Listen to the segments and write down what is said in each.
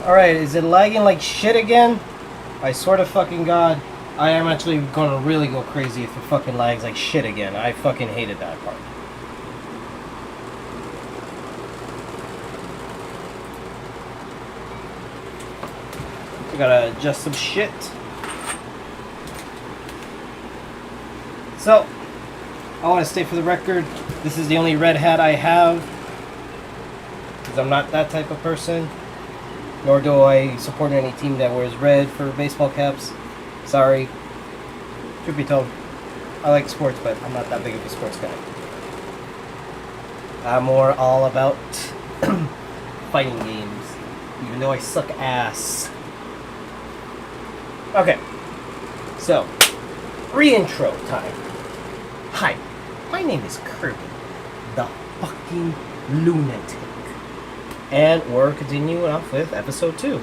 Alright, is it lagging like shit again? I swear to fucking god, I am actually gonna really go crazy if it fucking lags like shit again. I fucking hated that part. I gotta adjust some shit. So, I want to state for the record, this is the only red hat I have. Because I'm not that type of person. Nor do I support any team that wears red for baseball caps. Sorry. Truth be told, I like sports, but I'm not that big of a sports guy. I'm more all about fighting games. Even though I suck ass. Okay. So, re-intro time. Hi, my name is Kirby, the fucking Lunatic. And we're continuing off with episode 2.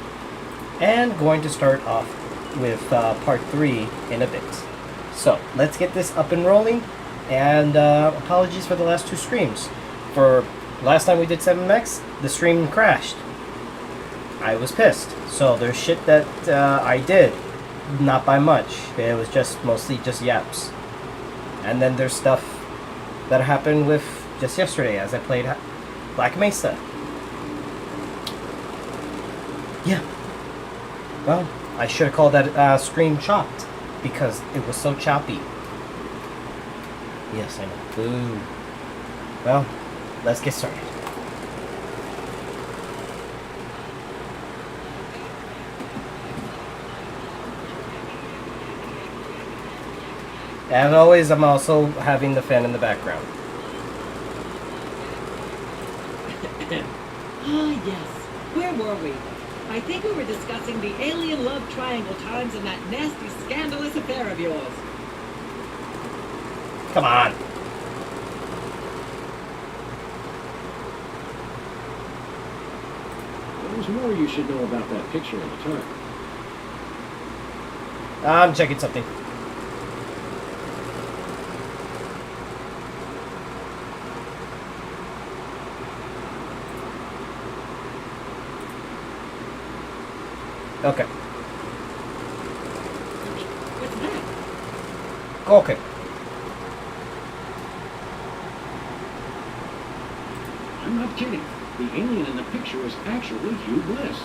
And going to start off with part 3 in a bit. So, let's get this up and rolling. And apologies for the last 2 streams. For last time we did 7MX, the stream crashed. I was pissed. So, there's shit that I did. Not by much. It was just mostly just yaps. And then there's stuff that happened with just yesterday as I played Black Mesa. Yeah. Well, I should have called that stream chopped because it was so choppy. Yes, I know. Boo. Well, let's get started. As always, I'm also having the fan in the background. Ah, yes. Where were we? I think we were discussing the alien love triangle times and that nasty, scandalous affair of yours. Come on. There's more you should know about that picture in the chart. I'm checking something. Okay. What's that? Okay. I'm not kidding. The alien in the picture is actually Hugh Bliss.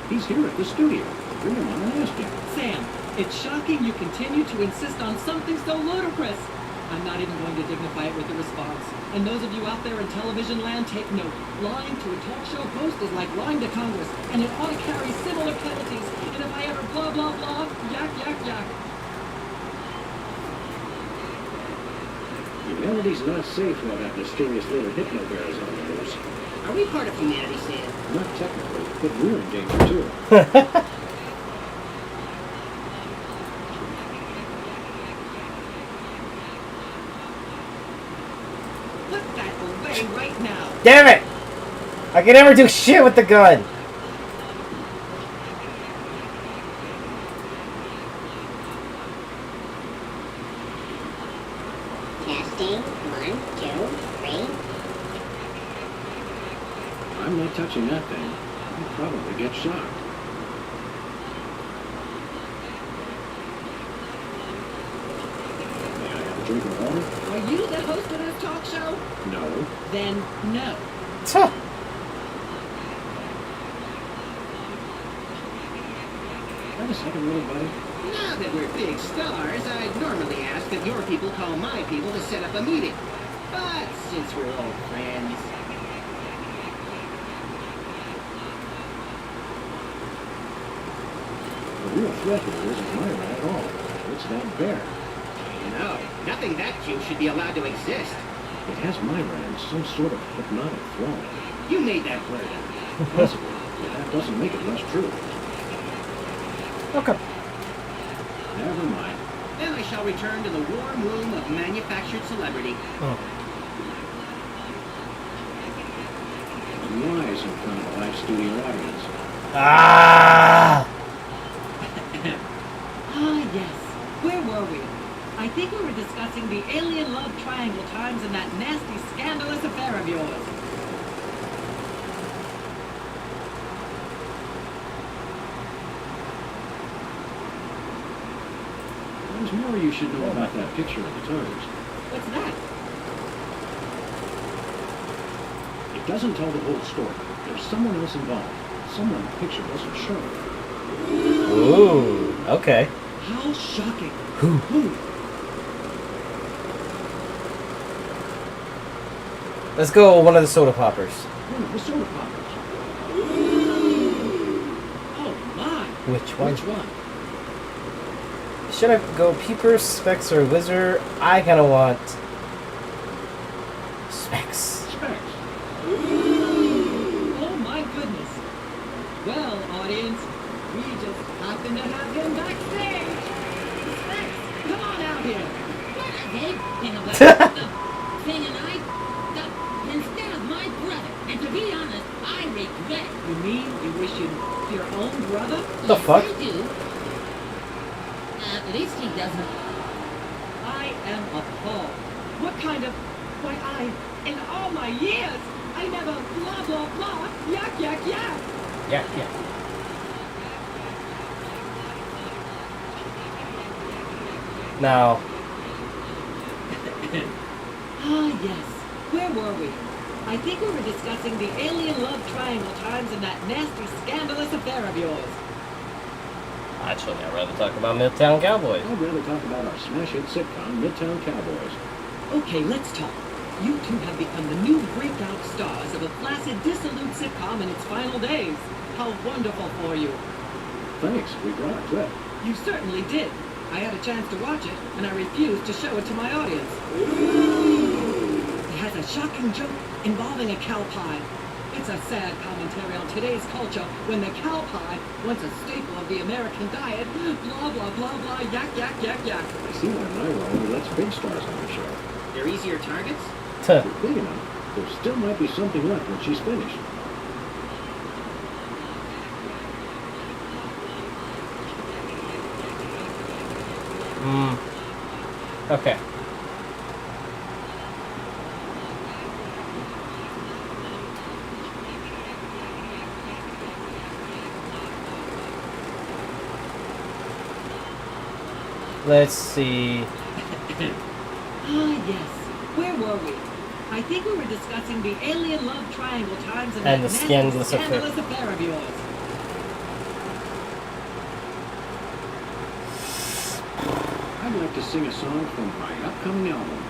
He's here at the studio. Bring him on and ask him. Sam, it's shocking you continue to insist on something so ludicrous. I'm not even going to dignify it with a response. And those of you out there in television land, take note. Lying to a talk show host is like lying to Congress, and it ought to carry similar penalties. And if I ever blah, blah, blah, yak, yak, yak. Humanity's not safe while that mysterious little hypno-bear is on the loose. Are we part of humanity, Sam? Not technically, but we're in danger too. Put that away right now. Damn it! I can never do shit with the gun. Testing. 1, 2, 3. I'm not touching that thing. I'll probably get shocked. May I have a drink of water? Are you the host of this talk show? No. Then no. Tuh. Have a second, little buddy. Now that we're big stars, I'd normally ask that your people call my people to set up a meeting. But since we're old friends... The real threat here isn't my rat at all. It's that bear. No, nothing that cute should be allowed to exist. It has my rat in some sort of hypnotic thrall. You made that word up. Possibly, but that doesn't make it less true. Okay. Never mind. Then I shall return to the warm womb of manufactured celebrity. Oh. Wise in front of a live studio audience. Ah! Ah, yes. Where were we? I think we were discussing the alien love triangle times and that nasty, scandalous affair of yours. There's more you should know about that picture of the Times. What's that? It doesn't tell the whole story. There's someone else involved. Someone the picture doesn't show. Ooh, okay. How shocking. Who? Let's go one of the soda poppers. One of the soda poppers. Oh my. Which one? Which one? Should I go Peepers, Specs, or Wizard? I kind of want Specs. Specs. Oh my goodness. Well, audience, we just happen to have him backstage. Specs, come on out here. Thing and instead of my brother, and to be honest, I regret. You mean you wish you'd your own brother? The fuck? I do. At least he doesn't. I am appalled. What kind of... Why, in all my years, I never blah, blah, blah, yak, yak, yak. Yeah. Now, Ah, yes. Where were we? I think we were discussing the alien love triangle times and that nasty, scandalous affair of yours. actually, I'd rather talk about Midtown Cowboys. I'd rather talk about our smash hit sitcom, Midtown Cowboys. Okay, let's talk. You two have become the new breakout stars of a flaccid, dissolute sitcom in its final days. How wonderful for you. Thanks, we brought a clip. You certainly did. I had a chance to watch it, and I refused to show it to my audience. It has a shocking joke involving a cow pie. It's a sad commentary on today's culture when the cow pie, once a staple of the American diet, blah, blah, blah, blah, yak, yak, yak, yak. I see why my role lets big stars on the show. They're easier targets? If you're big enough, there still might be something left when she's finished. Okay. Let's see. Ah, yes. Where were we? I think we were discussing the alien love triangle times and And that the nasty, scandalous scandalous affair of yours. I'd like to sing a song from my upcoming album,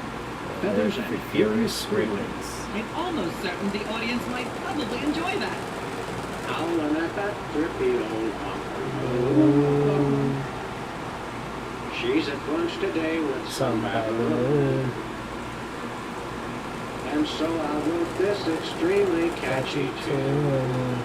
Feathers and Furious Scribblings. I'm almost certain the audience might probably enjoy that. Howlin' at that drippy old bunker. She's at lunch today with some baboon. And so I wrote this extremely catchy tune.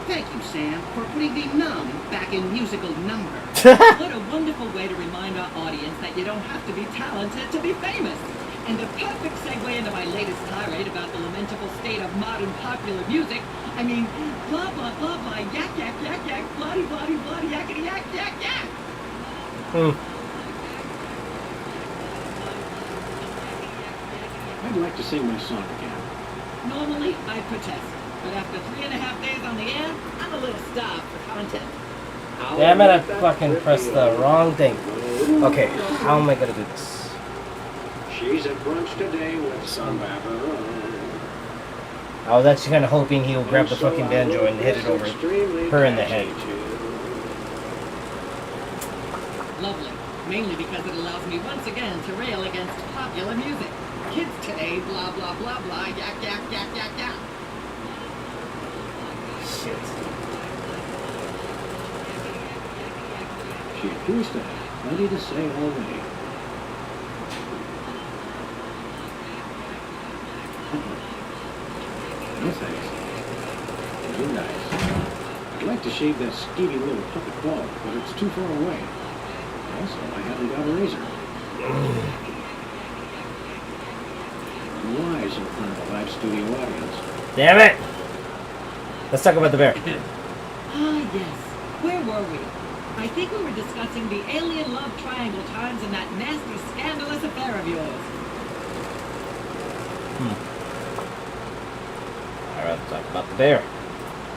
Thank you, Sam, for putting the num back in musical number. What a wonderful way to remind our audience that you don't have to be talented to be famous. And a perfect segue into my latest tirade about the lamentable state of modern popular music. I mean, blah, blah, blah, blah, yak, yak, yak, yak, bloody, bloody, bloody, yakety, yak, yak, yak. I'd like to sing my song again. Normally, I protest. But after 3.5 days on the air, I'm a little starved for content. Damn it, I fucking pressed the wrong thing. Okay, how am I gonna do this? She's at brunch today with some baboon. I was actually kind of hoping he'll grab the fucking banjo and hit it over her in the head. Lovely. Mainly because it allows me once again to rail against popular music. Kids today, blah, blah, blah, blah, yak, yak, yak, yak, yak. Shit. She appears to have plenty to say already. No thanks. Too nice. I'd like to shave that skeevy little puppet bald, but it's too far away. Also, I haven't got a razor. I'm wise in front of a live studio audience. Damn it! Let's talk about the bear. Ah, yes. Where were we? I think we were discussing the alien love triangle times and that nasty, scandalous affair of yours. I'd rather talk about the bear.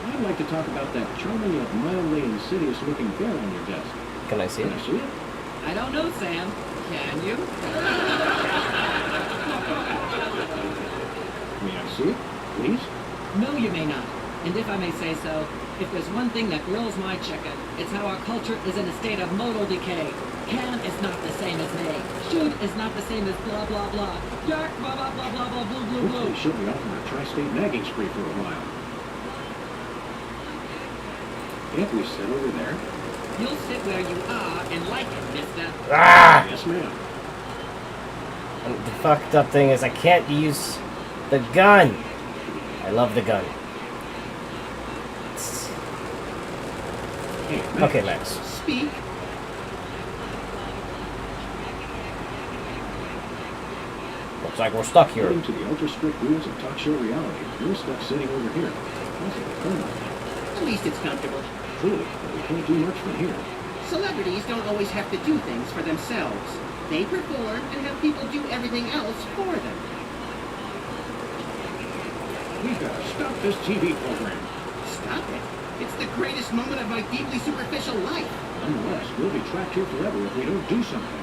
I'd like to talk about that charming yet mildly insidious looking bear on your desk. Can I see Can it? I see it? I don't know, Sam. Can you? May I see it, please? No, you may not. And if I may say so, if there's one thing that grills my chicken, it's how our culture is in a state of modal decay. Can is not the same as may. Should is not the same as blah blah blah. Yark blah blah blah blah blah blue blue blue. Hopefully she'll be off on a tri-state nagging spree for a while. Can't we sit over there? You'll sit where you are and like it, mister. Ah! Yes, ma'am. And the fucked up thing is I can't use the gun. I love the gun. Hey, Max. Okay, Max. Speak. Looks like we're stuck here. According to the ultra-strict rules of talk show reality, you're stuck sitting over here. That's a permanent. At least it's comfortable. True, but we can't do much from here. Celebrities don't always have to do things for themselves. They perform and have people do everything else for them. We've got to stop this TV program. Stop it. It's the greatest moment of my deeply superficial life. Nonetheless, we'll be trapped here forever if we don't do something.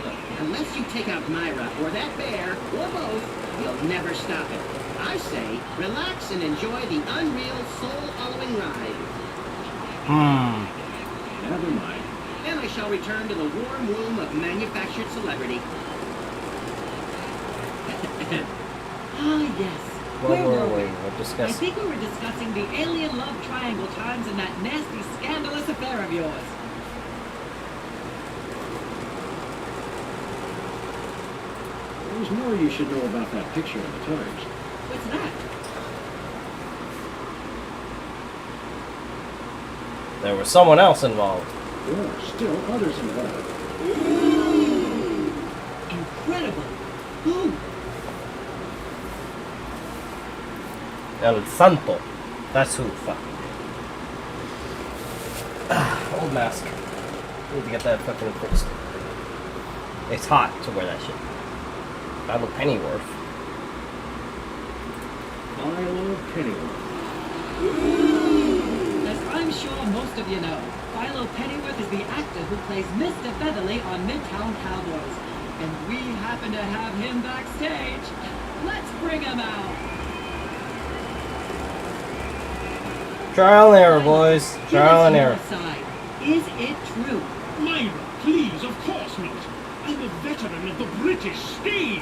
Look, unless you take out Myra or that bear, or both, you'll never stop it. I say, relax and enjoy the unreal, soul-hollowing ride. Never mind. Then I shall return to the warm womb of manufactured celebrity. Ah, yes. Where were we? we? We're I discussing. think we were discussing the alien love triangle times in that nasty, scandalous affair of yours. There's more you should know about that picture in the Times. What's that? There was someone else involved. There are still others involved. Incredible. Who? El Santo. That's who. Fuck. Old mask. Need to get that fucking fixed. It's hot to wear that shit. Not a Pennyworth. Philo Pennyworth. As I'm sure most of you know, Philo Pennyworth is the actor who plays Mr. Featherly on Midtown Cowboys. And we happen to have him backstage. Let's bring him out. Trial and error, boys. Trial and error. Side. Is it true? Myra, please, of course not. I'm a veteran of the British stage.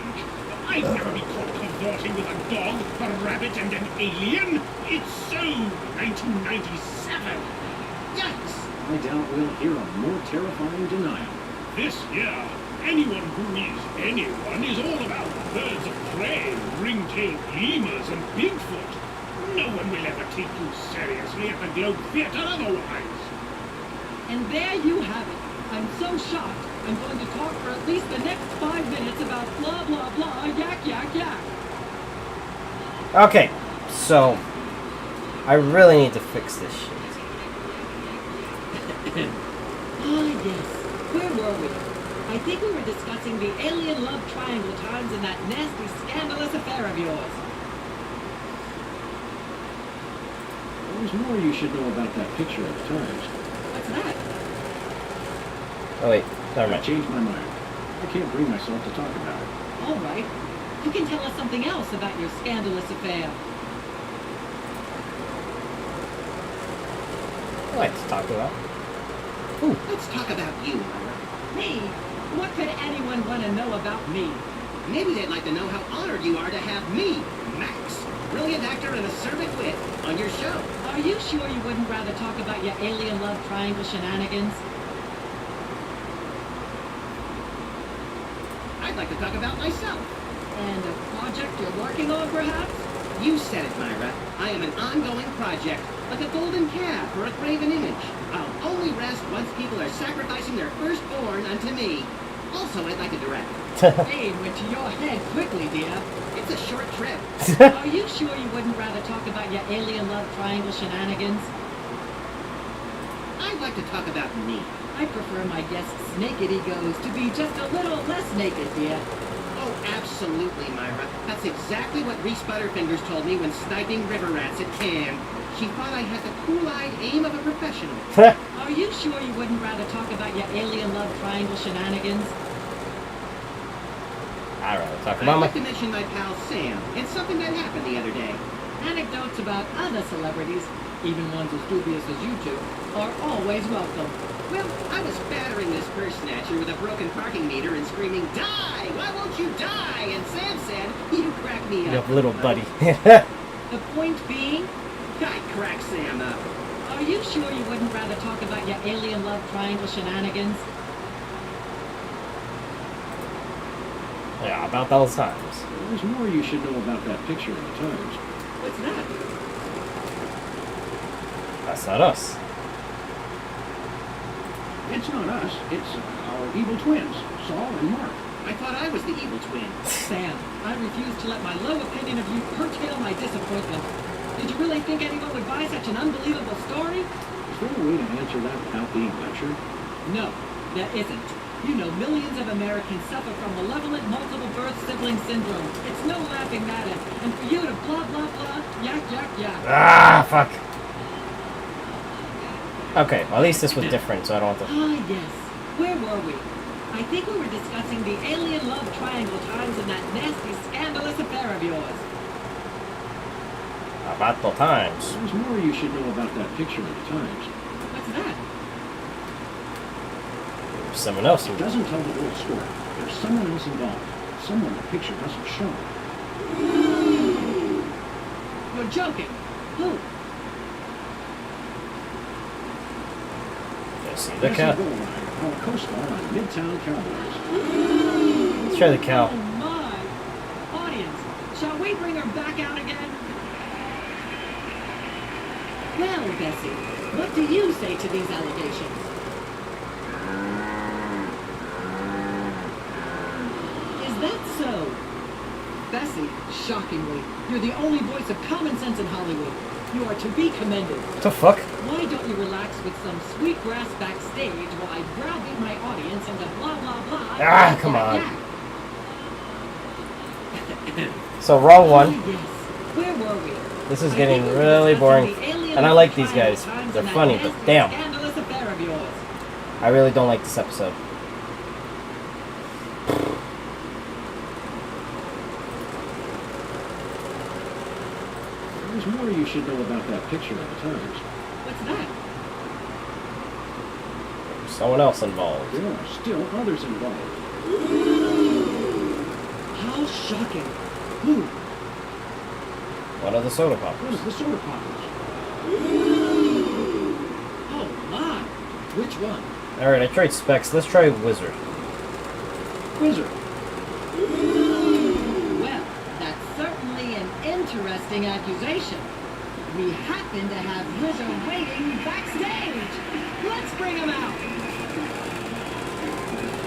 I'd never be caught cavorting with a dog, a rabbit, and an alien. It's so 1997. Yikes! I doubt we'll hear a more terrifying denial. This year, anyone who is anyone is all about birds of prey, ring-tailed lemurs, and Bigfoot. No one will ever take you seriously at the Globe Theatre otherwise. And there you have it. I'm so shocked. I'm going to talk for at least the next 5 minutes about blah blah blah, yak yak yak. Okay, so I really need to fix this shit. Ah, yes. Where were we? I think we were discussing the alien love triangle times in that nasty, scandalous affair of yours. There's more you should know about that picture of the Times. What's that? Oh wait, never I mind. changed my mind. I can't bring myself to talk about it. All right. You can tell us something else about your scandalous affair. I like to talk about. Let's talk about you, Myra. Me? What could anyone want to know about me? Maybe they'd like to know how honored you are to have me, Max, brilliant actor and a servant wit, on your show. Are you sure you wouldn't rather talk about your alien love triangle shenanigans? I'd like to talk about myself. And a project you're working on, perhaps? You said it, Myra. I am an ongoing project, like a golden calf or a graven image. I'll only rest once people are sacrificing their firstborn unto me. Also, I'd like to direct. Aim went to your head quickly, dear. It's a short trip. Are you sure you wouldn't rather talk about your alien love triangle shenanigans? I'd like to talk about me. I prefer my guests' naked egos to be just a little less naked, dear. Oh, absolutely, Myra. That's exactly what Reese Butterfingers told me when sniping river rats at Cannes. She thought I had the cool-eyed aim of a professional. Are Are you sure you wouldn't rather talk about your alien love triangle shenanigans? I'd rather talk I'd about like my... to mention my pal Sam. It's something that happened the other day. Anecdotes about other celebrities, even ones as dubious as you two, are always welcome. Well, I was battering this purse snatcher with a broken parking meter and screaming, "Die! Why won't you die?" And Sam said, "You crack me Your up." little buddy. The point being, I cracked Sam up. are you sure you wouldn't rather talk about your alien love triangle shenanigans? Yeah, about those times. There's more you should know about that picture in the Times. What's that? That's not us. It's not us. It's our evil twins, Saul and Mark. I thought I was the evil twin. Sam, I refuse to let my low opinion of you curtail my disappointment. Did you really think anyone would buy such an unbelievable story? Is there a way to answer that without being lectured? No, there isn't. You know millions of Americans suffer from malevolent multiple birth sibling syndrome. It's no laughing matter. And for you to blah, blah, blah, yak, yak, yak. Ah, fuck. Okay, well, at least this was different, so I don't have to... Ah, yes. Where were we? I think we were discussing the alien love triangle times in that nasty, scandalous affair of yours. About the times. There's more you should know about that picture in the Times. What's that? Someone else. It doesn't tell the whole story. There's someone else involved. Someone the picture doesn't show. You're joking. Who? Let's see the Jesse cow. Bullride, our co-star on Midtown Cowboys. Let's try the cow. Oh, my. Audience, shall we bring her back out again? Well, Bessie, what do you say to these allegations? Is that so? Bessie, shockingly, you're the only voice of common sense in Hollywood. You are to be commended. What the fuck? Why don't you relax with some sweet grass backstage while I browbeat my audience into blah, blah, blah. Ah, come on. So, wrong one. Ah, yes. Where were we? This is getting really boring. And I like these guys. They're funny, but damn. Scandalous affair of yours. I really don't like this episode. There's more you should know about that picture in the Times. What's that? Someone else involved. There are still others involved. How shocking. Who? One of the soda One poppers. of the soda poppers. Oh, my. Which one? Alright, I tried Specs. Let's try Wizard. Wizard. Well, that's certainly an interesting accusation. We happen to have Wizard waiting backstage. Let's bring him out.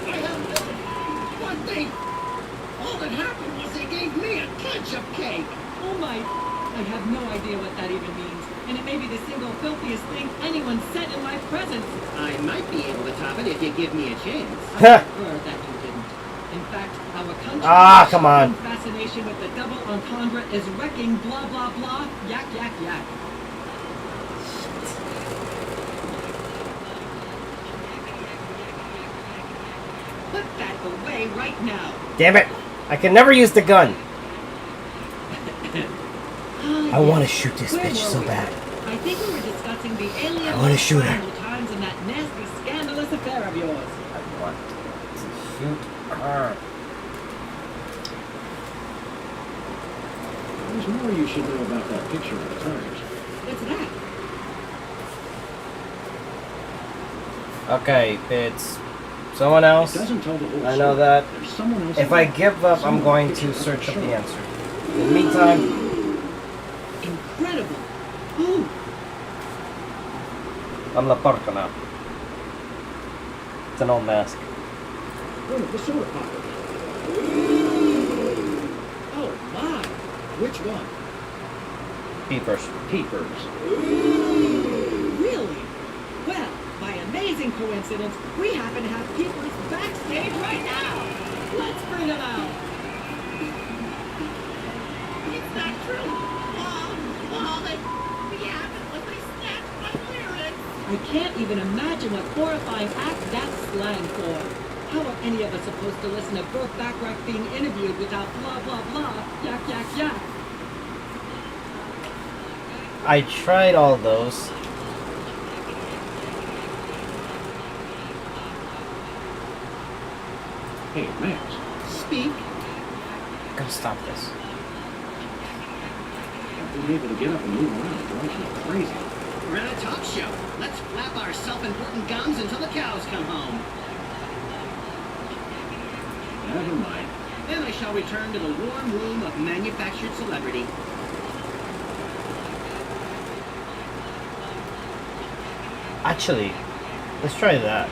I have one thing. All that happened was they gave me a ketchup cake. Oh my, I have no idea what that even means. And it may be the single filthiest thing anyone said in my presence. I might be able to top it if you give me a chance. I prefer that you didn't. In fact, our country's come on. fascination with the double entendre is wrecking blah blah blah, yak yak yak. Put that away right now. Damn it! I can never use the gun. Ah, I want to yes. shoot this Where bitch were so we? bad. I think we were discussing the alien I wanna shoot her. triangle times in that nasty, scandalous affair of yours. I want to shoot her. There's more you should know about that picture in the Times. What's that? Okay, it's someone It else. doesn't tell the whole I story. know that. There's someone else If I involved. give up, I'm Someone going the to picture search up doesn't the show. answer. In the meantime, Incredible. Who? I'm the porco now. It's an old mask. One of the soda poppers. Oh my. Which one? Peepers. Peepers. Really? Well, by amazing coincidence, we happen to have peepers backstage right now. Let's bring them out. It's not true. All that happened was they snatched my lyrics. I I can't even imagine what horrifying act that's slang for. How are any of us supposed to listen to Burt Bacharach being interviewed without blah blah blah, yak yak yak? I tried all those. Hey, Max. Speak. I'm gonna stop this. Being able to get up and move around drives me crazy. We're at a talk show. Let's flap our self-important gums until the cows come home. Never mind. Then I shall return to the warm room of manufactured celebrity. Actually, let's try that.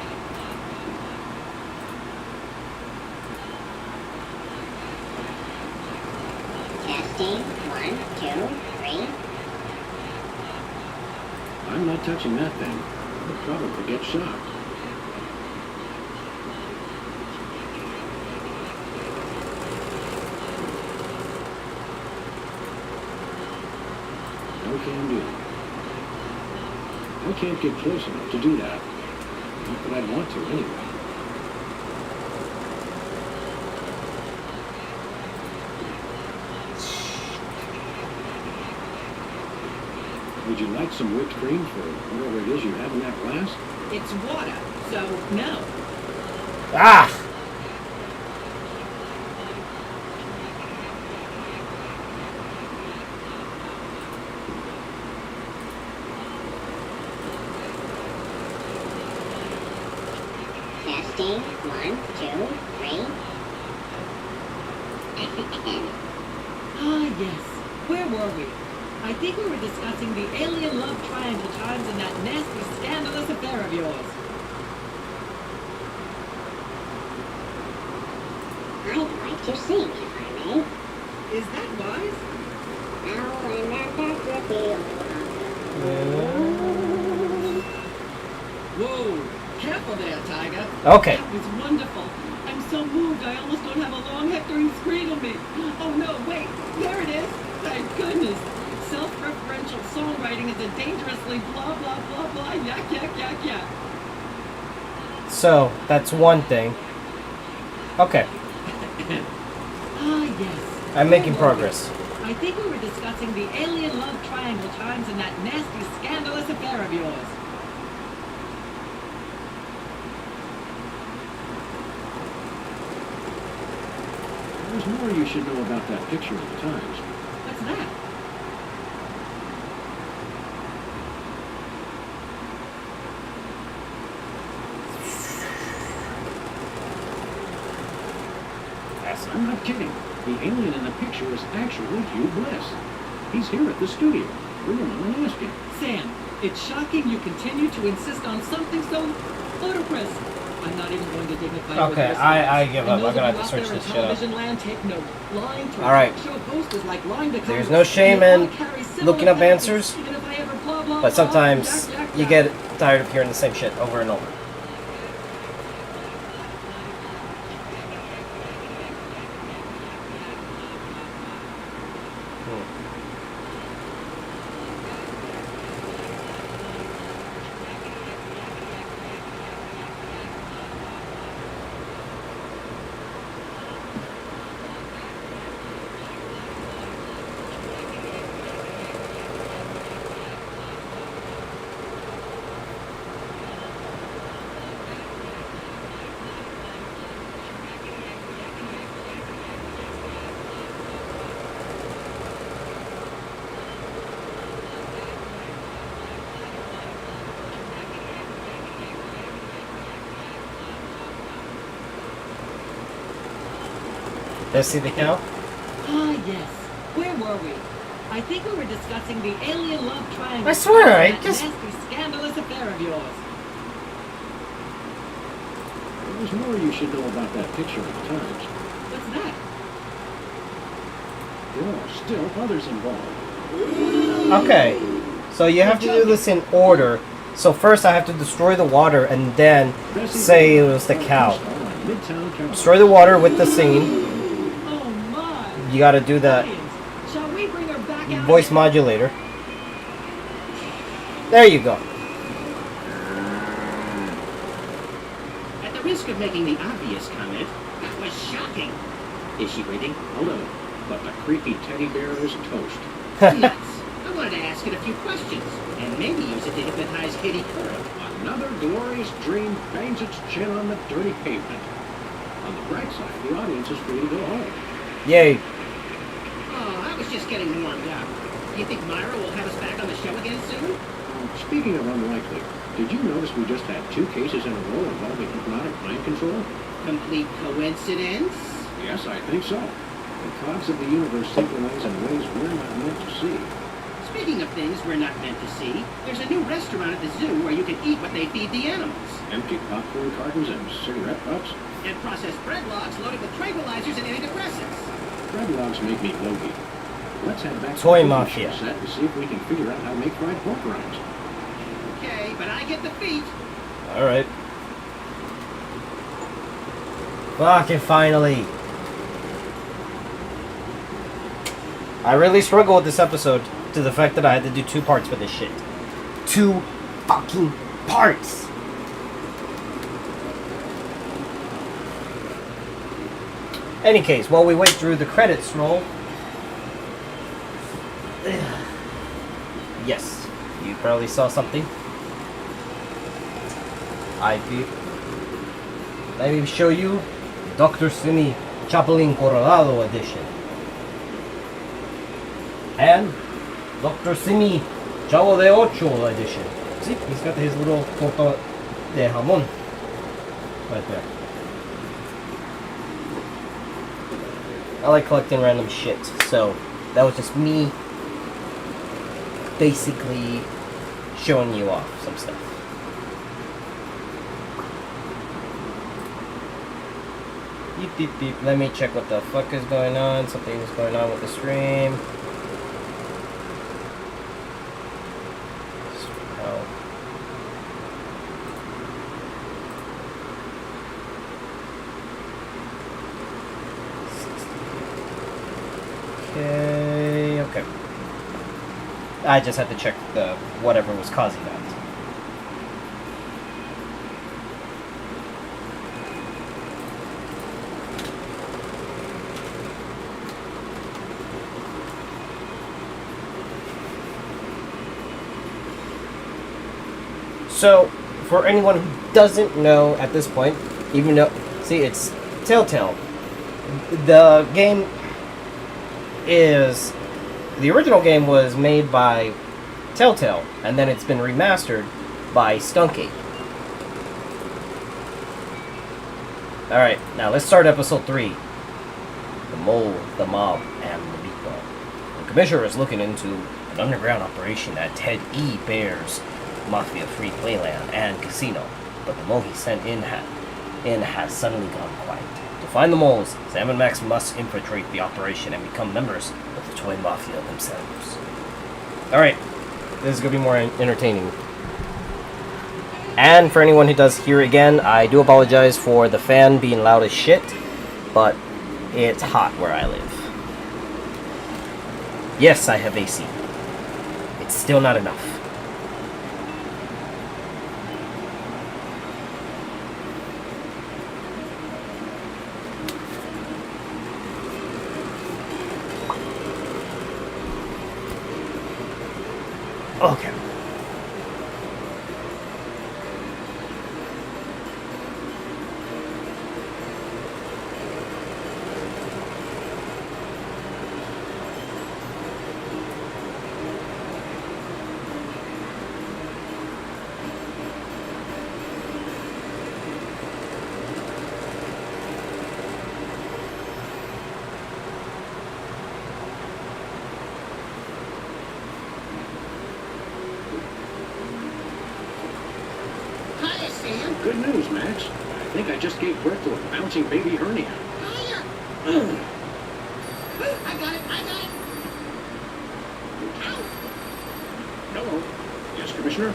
Testing. 1, 2, 3. I'm not touching that thing. I'll probably get shocked. No can do. I can't get close enough to do that. Not that I'd want to, anyway. Would you like some whipped cream for whatever it is you have in that glass? It's water, so no. Ah! Testing. 1, 2, 3. Ah, yes. Where were we? I think we were discussing the alien love triangle charms and that nasty, scandalous affair of yours. I'd like to sing, if I may. Is that wise? Now and then that's the deal. Whoa! Careful there, Tiger. Okay. That was wonderful. I'm so moved I almost don't have a long hectoring scream in me. Oh no, wait. There it is. Thank goodness. Self-referential songwriting is a dangerously blah blah blah blah yak yak yak yak. So, that's one thing. Okay, Ah, yes. I'm making progress. I think we were discussing the alien love triangle charms and that nasty, scandalous affair of yours. There's more you should know about that picture of the Times. What's that? I'm not kidding. The alien in the picture is actually Hugh Bliss. He's here at the studio. Bring him on and ask him. Sam, it's shocking you continue to insist on something so ludicrous. I'm not even going to dignify it with Okay, this. I give up. And I'm those gonna of have to you out search there this in shit up. television land, take note. Lying to a Alright. talk show host is like lying to There's Congress. no shame We all in carry similar looking up baggage, answers, even if I ever blah, blah, but blah, sometimes yak, yak, you yak. get tired of hearing the same shit over and over. Let's see the cow. Ah, yes. Where were we? I think we were discussing the alien love triangle. I swear, I that just- nasty, scandalous affair of yours. There's more you should know about that picture of the Times. What's that? There are still others involved. Okay, so you have to do this in order. So first I have to destroy the water and then say it was the cow. Destroy the water with the scene. Oh my! You gotta do the Audience, shall we bring her back out voice again? modulator. There you go. the risk of making the obvious comment, that was shocking. Is she breathing? Hold on. But the creepy teddy bear is toast. Nuts. I wanted to ask it a few questions, and maybe use it to hypnotize Kitty Kirby. Another glorious dream bangs its chin on the dirty pavement. On the bright side, the audience is free to go home. Yay. Oh, I was just getting warmed up. Do you think Myra will have us back on the show again soon? Speaking of unlikely, did you notice we just had 2 cases in a row involving hypnotic mind control? Complete coincidence? Yes, I think so. The cogs of the universe synchronize in ways we're not meant to see. Speaking of things we're not meant to see, there's a new restaurant at the zoo where you can eat what they feed the animals. Empty popcorn cartons and cigarette butts? And processed bread logs loaded with tranquilizers and antidepressants. Bread logs make me logy. Let's head back Toy to the Mafia. set and see if we can figure out how to make fried pork rinds. Okay, but I get the feet. Alright. Fucking finally. I really struggle with this episode to the fact that I had to do 2 parts for this shit. 2 fucking parts! Any case, while we wait through the credits roll. Yes, you probably saw something. Let me show you Dr. Simi Chapulín Colorado edition. And Dr. Simi Chavo de Ocho edition. See, he's got his little torta de jamón right there. I like collecting random shit, so that was just me basically showing you off some stuff. Beep beep beep. Let me check what the fuck is going on. Something is going on with the stream. Oh. Okay. I just had to check the whatever was causing that. So, for anyone who doesn't know at this point, even though, see, it's Telltale. The game is, the original game was made by Telltale, and then it's been remastered by Stunky. Alright, now let's start episode 3. The Mole, the Mob, and the Meatball. The Commissioner is looking into an underground operation at Ted E. Bear's Mafia-free playland and casino, but the mole he sent in has suddenly gone quiet. To find the moles, Sam and Max must infiltrate the operation and become members of the Toy Mafia themselves. Alright, this is going to be more entertaining. And for anyone who does hear it again, I do apologize for the fan being loud as shit, but it's hot where I live. Yes, I have AC. It's still not enough. Okay. Hiya, Sam. Good news, Max. I think I just gave birth to a bouncing baby hernia. Hiya. I got it. Ow. Hello. Yes, Commissioner?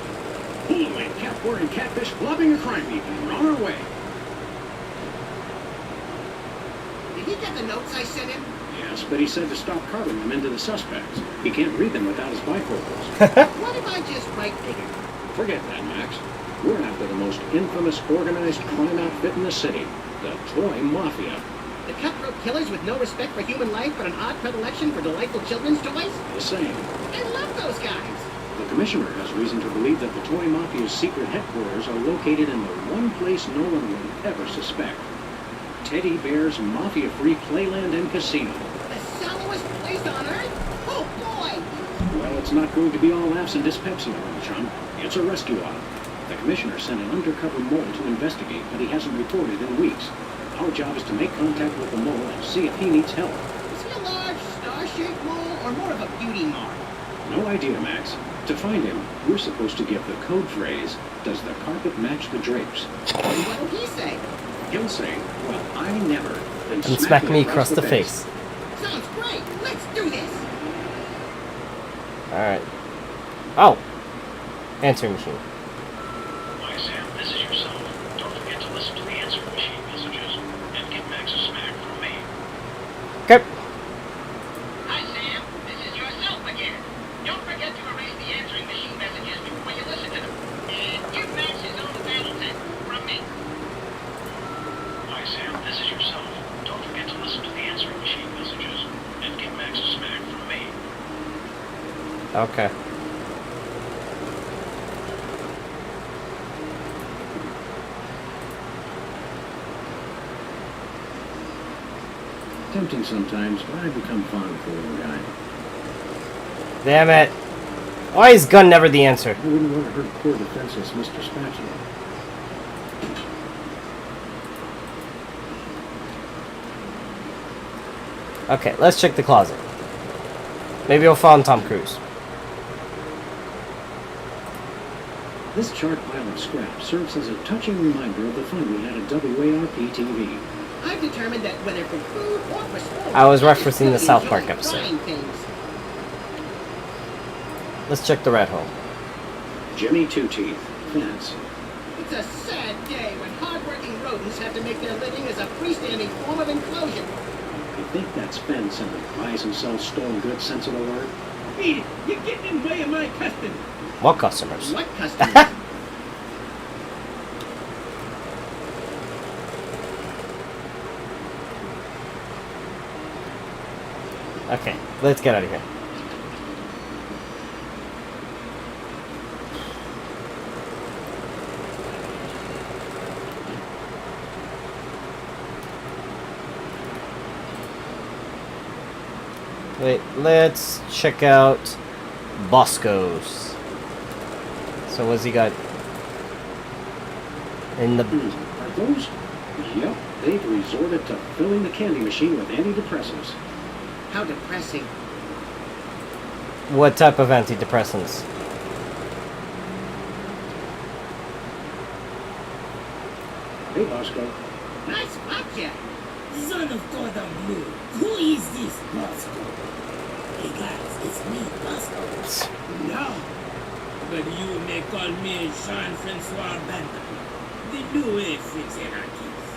Holy cat-wearing catfish flopping a crime beat. We're on our way. Did he get the notes I sent him? Yes, but he said to stop carving them into the suspects. He can't read them without his bifocals. What if I just write bigger? Forget that, Max. We're after the most infamous organized crime outfit in the city, the Toy Mafia. The cutthroat killers with no respect for human life but an odd predilection for delightful children's toys? The same. I love those guys! The Commissioner has reason to believe that the Toy Mafia's secret headquarters are located in the one place no one would ever suspect. Teddy Bear's Mafia-free playland and casino. The sallowest place on earth? Oh boy! Well, it's not going to be all laughs and dyspepsia, old chum. It's a rescue op. The Commissioner sent an undercover mole to investigate, but he hasn't reported in weeks. Our job is to make contact with the mole and see if he needs help. Is he a large, star-shaped mole or more of a beauty mark? No idea, Max. To find him, we're supposed to give the code phrase, "Does the carpet match the drapes?" What'll he say? He'll say, "Well, I never." Then And smack me across the face. Sounds great! Let's do this! Alright. Oh! Answering machine. Hi, Sam. This is yourself. Don't forget to listen to the answering machine messages and give Max a smack from me. Okay. Hi, Sam. This is yourself again. Don't forget to erase the answering machine messages before you listen to them. And give Max his own battle tech from me. Hi, Sam. This is yourself. Don't forget to listen to the answering machine messages and give Max a smack from me. Okay. Tempting sometimes, but I've become fond of the little guy. Damn it. Why is gun never the answer? I wouldn't want to hurt poor defenseless Mr. Spatula. Okay, let's check the closet. Maybe we'll find Tom Cruise. This chart pile of scrap serves as a touching reminder of the fun we had at WARP TV. I've determined that whether for food or for sport, I was referencing the I South enjoy Park episode. trying things. Let's check the rat hole. Jimmy Two Teeth, fence. It's a sad day when hard-working rodents have to make their living as a freestanding form of enclosure. You think that's fence and the buys and sells stolen goods sense of the word? Beat it! You're getting in the way of my custom. What customers? What customers? Okay, let's get out of here. Wait, let's check out Bosco's. So what's he got? In the... Are those? Yep, they've resorted to filling the candy machine with antidepressants. How depressing. What type of antidepressants? Hey, Bosco. Nice spot, Jack. Son of Gordon Blue, who is this Bosco? Hey guys, it's me, Bosco. No, but you may call me Jean-Francois Banda, the new French anarchist.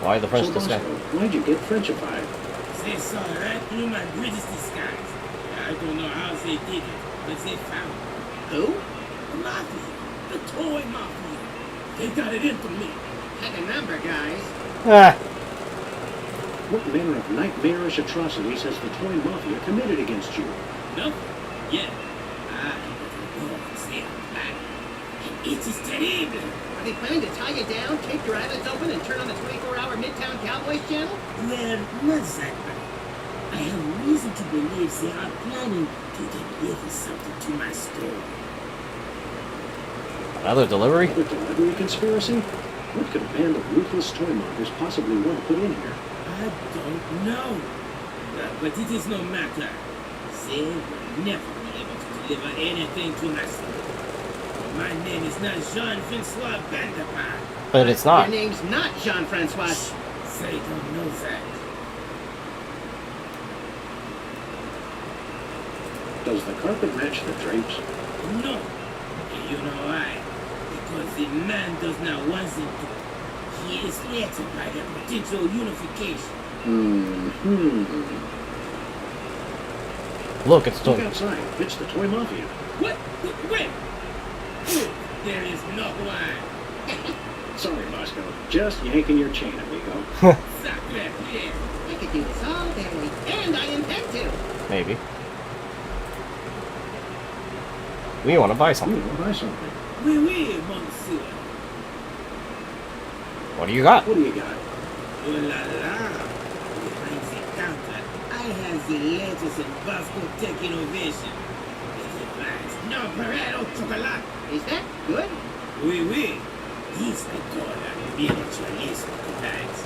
Why the French So, this guy? Bosco, why'd you get Frenchified? They saw right through my British disguise. I don't know how they did it, but they found it. Who? The Mafia, the Toy Mafia. They got it into me. Take a number, guys. Ah, What manner of nightmarish atrocities has the Toy Mafia committed against you? No? Yeah. C'est un plan. It is terrible. Are they planning to tie you down, tape your eyelids open, and turn on the 24-hour Midtown Cowboys channel? Well, not that bad. I have reason to believe they are planning to deliver something to my store. another delivery? The delivery conspiracy? What could a band of ruthless toy mockers possibly want to put in here? I don't know. But it is no matter. They will never be able to deliver anything to my store. My name is not Jean-Francois Bandapart. But it's not. Your name's not Jean-Francois. They don't know that. Does the carpet match the drapes? No. And you know why? Because the man does not want them to. He is threatened by their potential unification. Look, it's Look still... outside. It's the Toy Mafia. What? Where? There is no one. Sorry, Bosco. Just yanking your chain, amigo. Sacre bleu. I could do this all day, and I intend to. Maybe. We want to buy I'm something. gonna buy something. Oui, oui, monsieur. What do you got? What do you got? Oh la la. Behind the counter, I have the latest in Bosco tech innovation. It advanced no Pareto chocolate. Is that good? Oui, oui. These are called miniaturistic bags.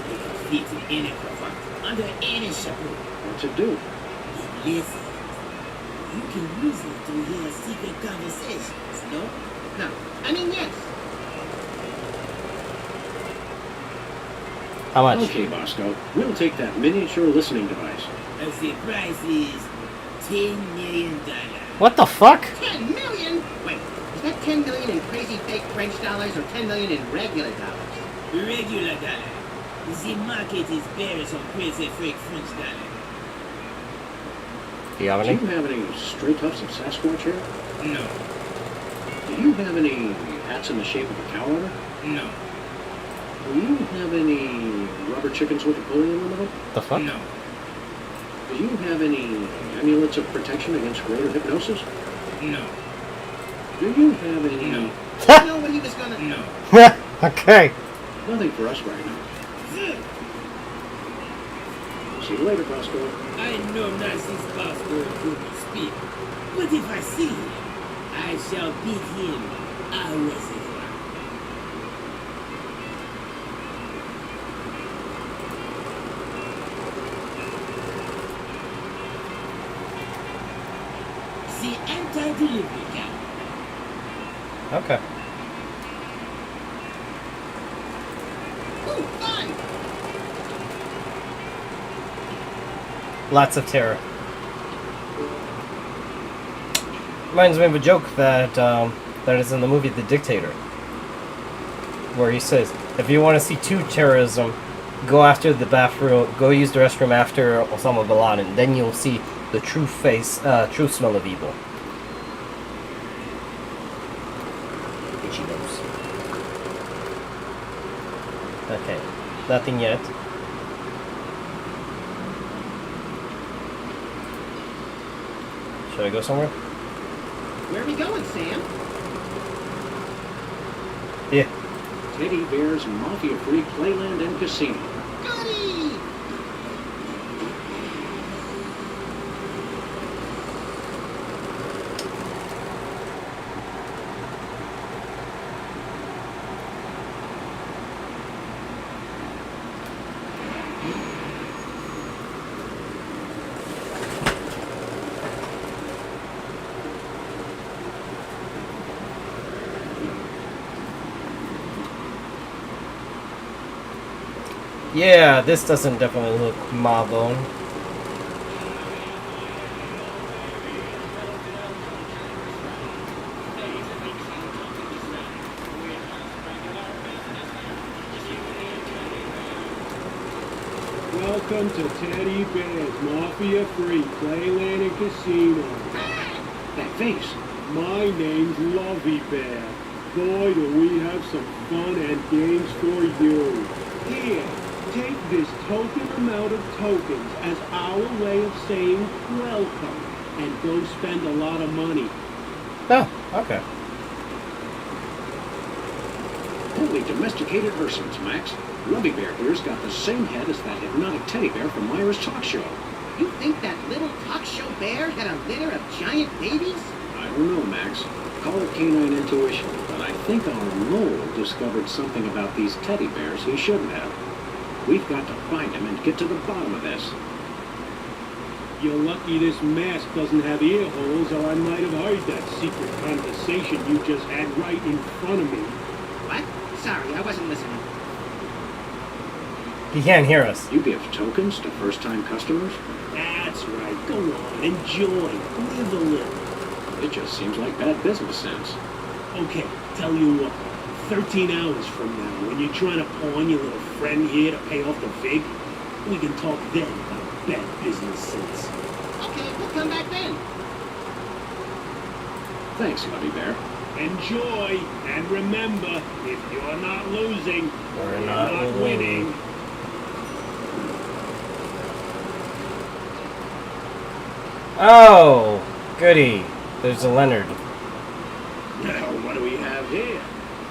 They can fit in any cravat, under any chapeau. What's it do? Listen, you can use it to hear secret conversations, no? No. I mean, yes. How much? Okay, Bosco. We'll take that miniature listening device. As the price is $10 million. What the fuck? 10 million? Wait, is that 10 million in crazy fake French dollars or 10 million in regular dollars? Regular dollar. The market is bearish on crazy fake French dollar. Do you have Do any? you have any stray tufts of Sasquatch hair? No, Do you have any hats in the shape of a cow udder? no, Do you have any rubber chickens with a pulley in the middle? The fuck? no, Do you have any amulets of protection against greater hypnosis? no, Do you have any... no, I know what he was gonna... no. Okay. Nothing for us right now. See you later, Bosco. I know Narcissus Bosco couldn't speak, but if I see him, I shall beat him au reservoir. The anti-delivery counter. Okay. Ooh, fun! Lots of terror. Reminds me of a joke that that is in the movie The Dictator, where he says, "If you want to see true terrorism, go after the bathroom, go use the restroom after Osama bin Laden. Then you'll see the true face, true smell of evil." Itchy nose. Okay, nothing yet. Should I go somewhere? Where are we going, Sam? Yeah. Teddy Bear's Mafia-Free Playland and Casino. Goody! Yeah, this doesn't definitely look Marbone. Welcome to Teddy Bear's Mafia-Free Playland and Casino. That face. My name's Lovey Bear. Boy, do we have some fun and games for you. Here, take this token amount of tokens as our way of saying welcome, and go spend a lot of money. Oh, okay. Holy domesticated ursins, Max. Lovey Bear here's got the same head as that hypnotic teddy bear from Myra's talk show. You think that little talk show bear had a litter of giant babies? I don't know, Max. Call it canine intuition, but I think our mole discovered something about these teddy bears he shouldn't have. We've got to find him and get to the bottom of this. You're lucky this mask doesn't have ear holes, or I might have heard that secret conversation you just had right in front of me. What? Sorry, I wasn't listening. He can't hear us. You give tokens to first-time customers? That's right. Go on, enjoy. Live a little. It just seems like bad business sense. Okay, tell you what. 13 hours from now, when you're trying to pawn your little friend here to pay off the vig, we can talk then about bad business sense. Okay, we'll come back then. Thanks, Lovey Bear. Enjoy, and remember, if you're not losing, We're you're not not winning. winning. Oh, goody. There's a Leonard. Now, what do we have here?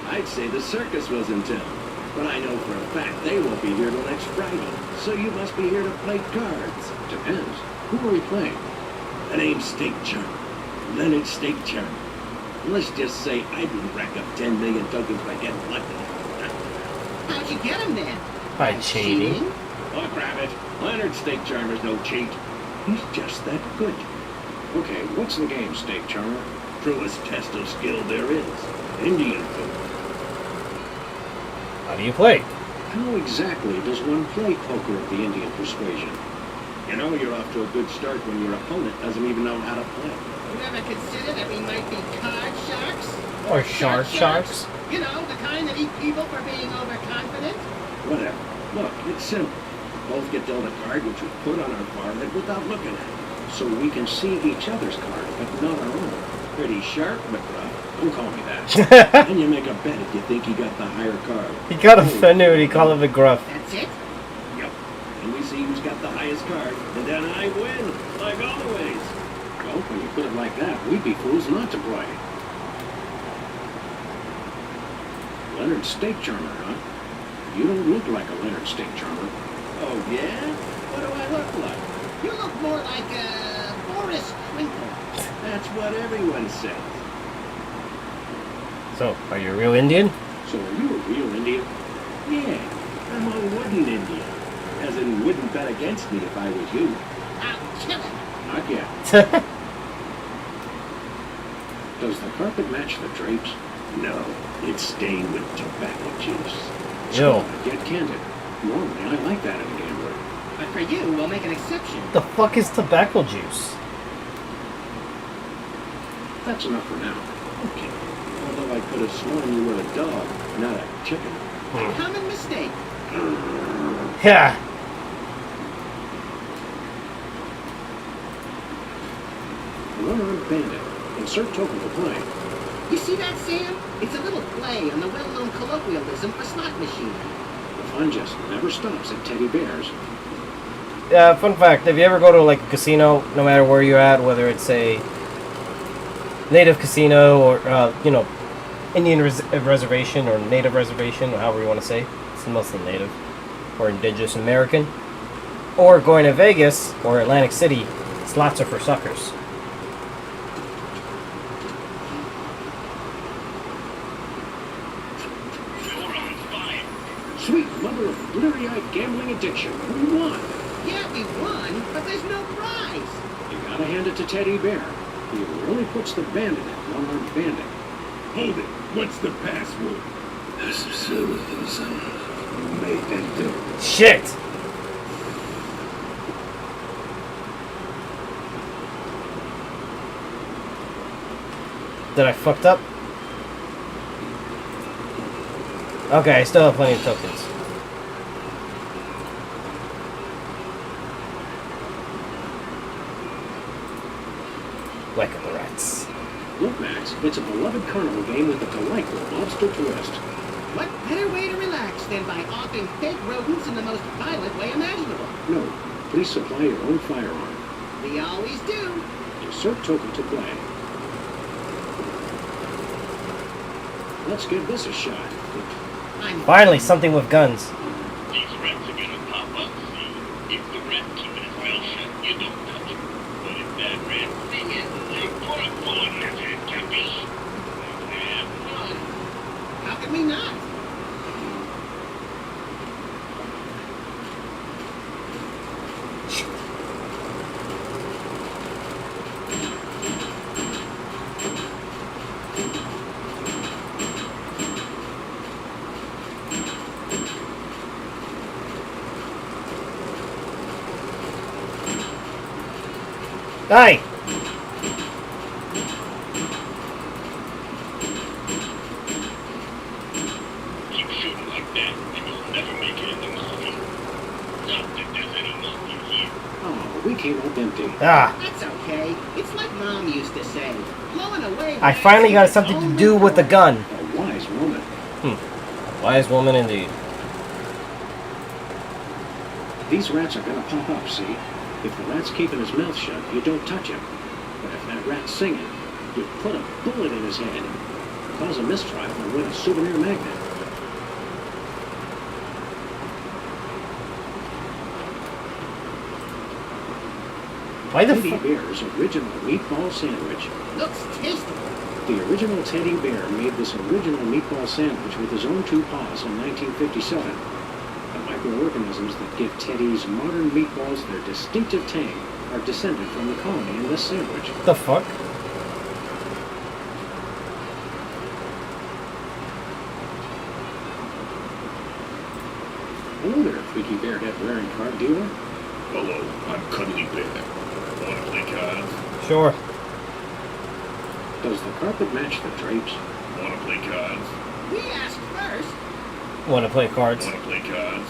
I'd say the circus was in town. But I know for a fact they won't be here till next Friday. So you must be here to play cards. Depends. Who are we playing? The name's Steak Charmer. Leonard Steak Charmer. Let's just say I didn't rack up 10 million tokens by getting lucky. How'd you get him then? By cheating. Oh, grab it. Leonard Steak Charmer's no cheat. He's just that good. Okay, what's the game, Steak Charmer? Truest test of skill there is. Indian food. How do you play? How exactly does one play poker of the Indian persuasion? You know you're off to a good start when your opponent doesn't even know how to play. You ever consider that we might be card sharks? Or sharks? You know, the kind that eat people for being overconfident? Whatever. Look, it's simple. Both get dealt a card which we put on our forehead without looking at it. So we can see each other's cards, but not our own. Pretty sharp, McGruff. Don't call me that. And you make a bet if you think he got the higher card. He got offended when he called him a gruff. That's it? Yep. And we see who's got the highest card, and then I win, like always. Well, when you put it like that, we'd be fools not to play. Leonard Steak Charmer, huh? You don't look like a Leonard Steak Charmer. Oh, yeah? What do I look like? You look more like Boris Twinkle. That's what everyone says. So, are you a real Indian? So are you a real Indian? Yeah, I'm a wooden Indian. As in, wouldn't bet against me if I was you. I'll kill him. Not yet. Does the carpet match the drapes? No, it's stained with tobacco juice. Yo. Get candid. Normally, I like that in a gambler. But for you, we'll make an exception. The fuck is tobacco juice? That's enough for now. Okay. Although I could have sworn you were a dog, not a chicken. Common mistake. Yeah. One-armed bandit. Insert token to play. You see that, Sam? It's a little play on the well-known colloquialism for slot machine. The fun just never stops at teddy bears. Fun fact, if you ever go to like a casino, no matter where you're at, whether it's a native casino or, Indian reservation or native reservation, or however you want to say, it's mostly native, or indigenous American, or going to Vegas or Atlantic City, slots are for suckers. You're on fire. Sweet mother of blurry-eyed gambling addiction. We won. Yeah, we won, but there's no prize. You gotta hand it to Teddy Bear. He really puts the bandit at one-armed bandit. Hold it. What's the password? Make that do. Shit! Did I fucked up? Okay, I still have plenty of tokens. Wake up the rats. Look, Max, it's a beloved carnival game with a delightful lobster twist. What better way to relax than by offing fake rodents in the most violent way imaginable? No, please supply your own firearm. We always do. Insert token to play. Let's give this a shot. Finally, something with guns. These rats are gonna pop up, see? If the rat keeping his mouth shut, you don't touch it. But if that rat sing it, you put a bullet in his head, capiche? Have fun. How could we not? Die! Keep shooting like that, and you'll never make it in the movie. Not that there's any movie here. Oh, we came up empty. Ah! That's okay. It's like Mom used to say. Blowing away. I finally got something to do with the gun. A wise woman. Wise woman indeed. These rats are gonna pop up, see? If the rat's keeping his mouth shut, you don't touch him. But if that rat's singing, you put a bullet in his head, cause a mistrial, and win a souvenir magnet. Why the Teddy fuck? Bear's original meatball sandwich. Looks tasty. The original Teddy Bear made this original meatball sandwich with his own 2 paws in 1957. The microorganisms that give Teddy's modern meatballs their distinctive tang are descended from the colony in this sandwich. The fuck? Hello there, Freaky Bear head wearing card dealer. Hello, I'm Cuddly Bear. Wanna play cards? Sure. Does the carpet match the drapes? Wanna play cards? We asked first. Want to play cards? Wanna play cards?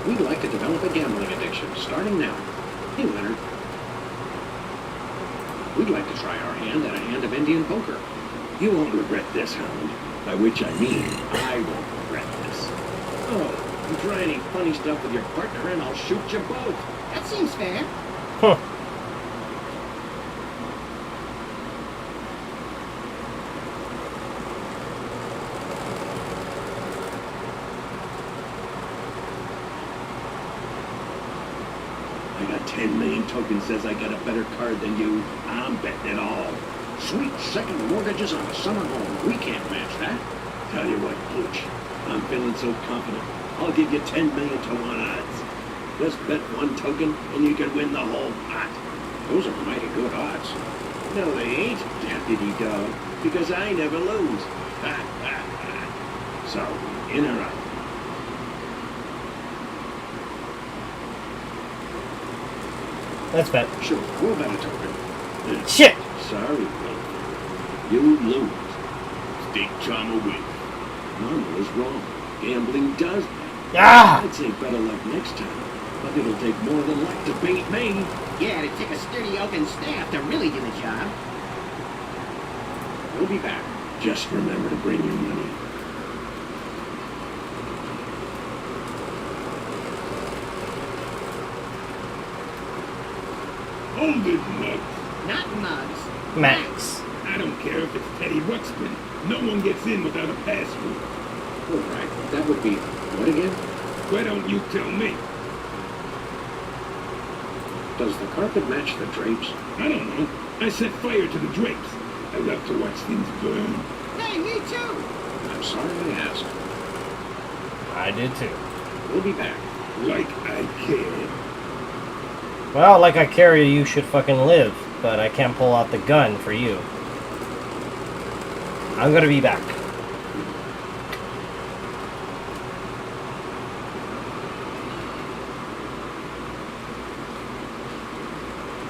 We'd like to develop a gambling addiction, starting now. Hey, Leonard. We'd like to try our hand at a hand of Indian poker. You won't regret this, Hound. By which I mean, I won't regret this. Oh, you try any funny stuff with your partner and I'll shoot you both. That seems fair. Huh. I got 10 million tokens says I got a better card than you. I'm betting it all. Sweet second mortgages on a summer home. We can't match that. Tell you what, Pooch, I'm feeling so confident. I'll give you 10 million to 1 odds. Just bet 1 token and you can win the whole pot. Those are mighty good odds. No, they ain't, Deputy Dog, because I never lose. Ha, ha, ha. So, in or out? Let's bet. Sure, we'll bet a token. Shit! Sorry, Will. You lose. State Charmer win. Mama was wrong. Gambling does that. Ah! I'd say better luck next time, but it'll take more than luck to beat me. Yeah, it'd take a sturdy oaken staff to really do the job. We'll be back. Just remember to bring your money. Hold it, Mug. Not mugs. Max. I don't care if it's Teddy Ruxpin. No one gets in without a password. All right, that would be what again? Why don't you tell me? Does the carpet match the drapes? I don't know. I set fire to the drapes. I love to watch things burn. Hey, me too. I'm sorry I asked. I did too. We'll be back. Like I care. Well, like I carry, you should fucking live, but I can't pull out the gun for you. I'm gonna be back.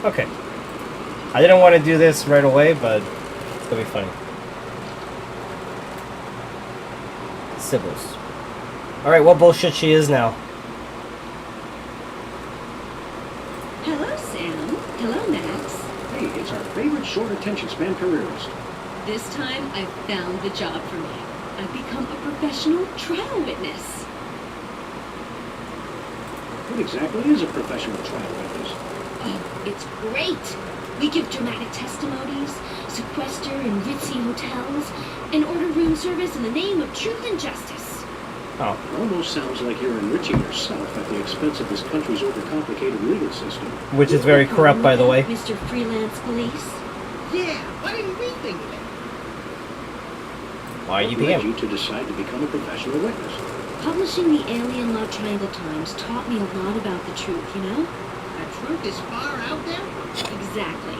Okay. I didn't want to do this right away, but it's gonna be funny. Sybil's. Alright, what bullshit she is now. Hello, Sam. Hello, Max. Hey, it's our favorite short attention span careerist. This time, I've found the job for me. I've become a professional trial witness. What exactly is a professional trial witness? Oh, it's great. We give dramatic testimonies, sequester in ritzy hotels, and order room service in the name of truth and justice. Oh. It almost sounds like you're enriching yourself at the expense of this country's overcomplicated legal system. Which is very corrupt, by the way. Mr. Freelance Police. Yeah, why didn't we think of it? Why are you What led PM? you to decide to become a professional witness? Publishing the Alien Love Triangle Times taught me a lot about the truth, you know? The truth is far out there? Exactly.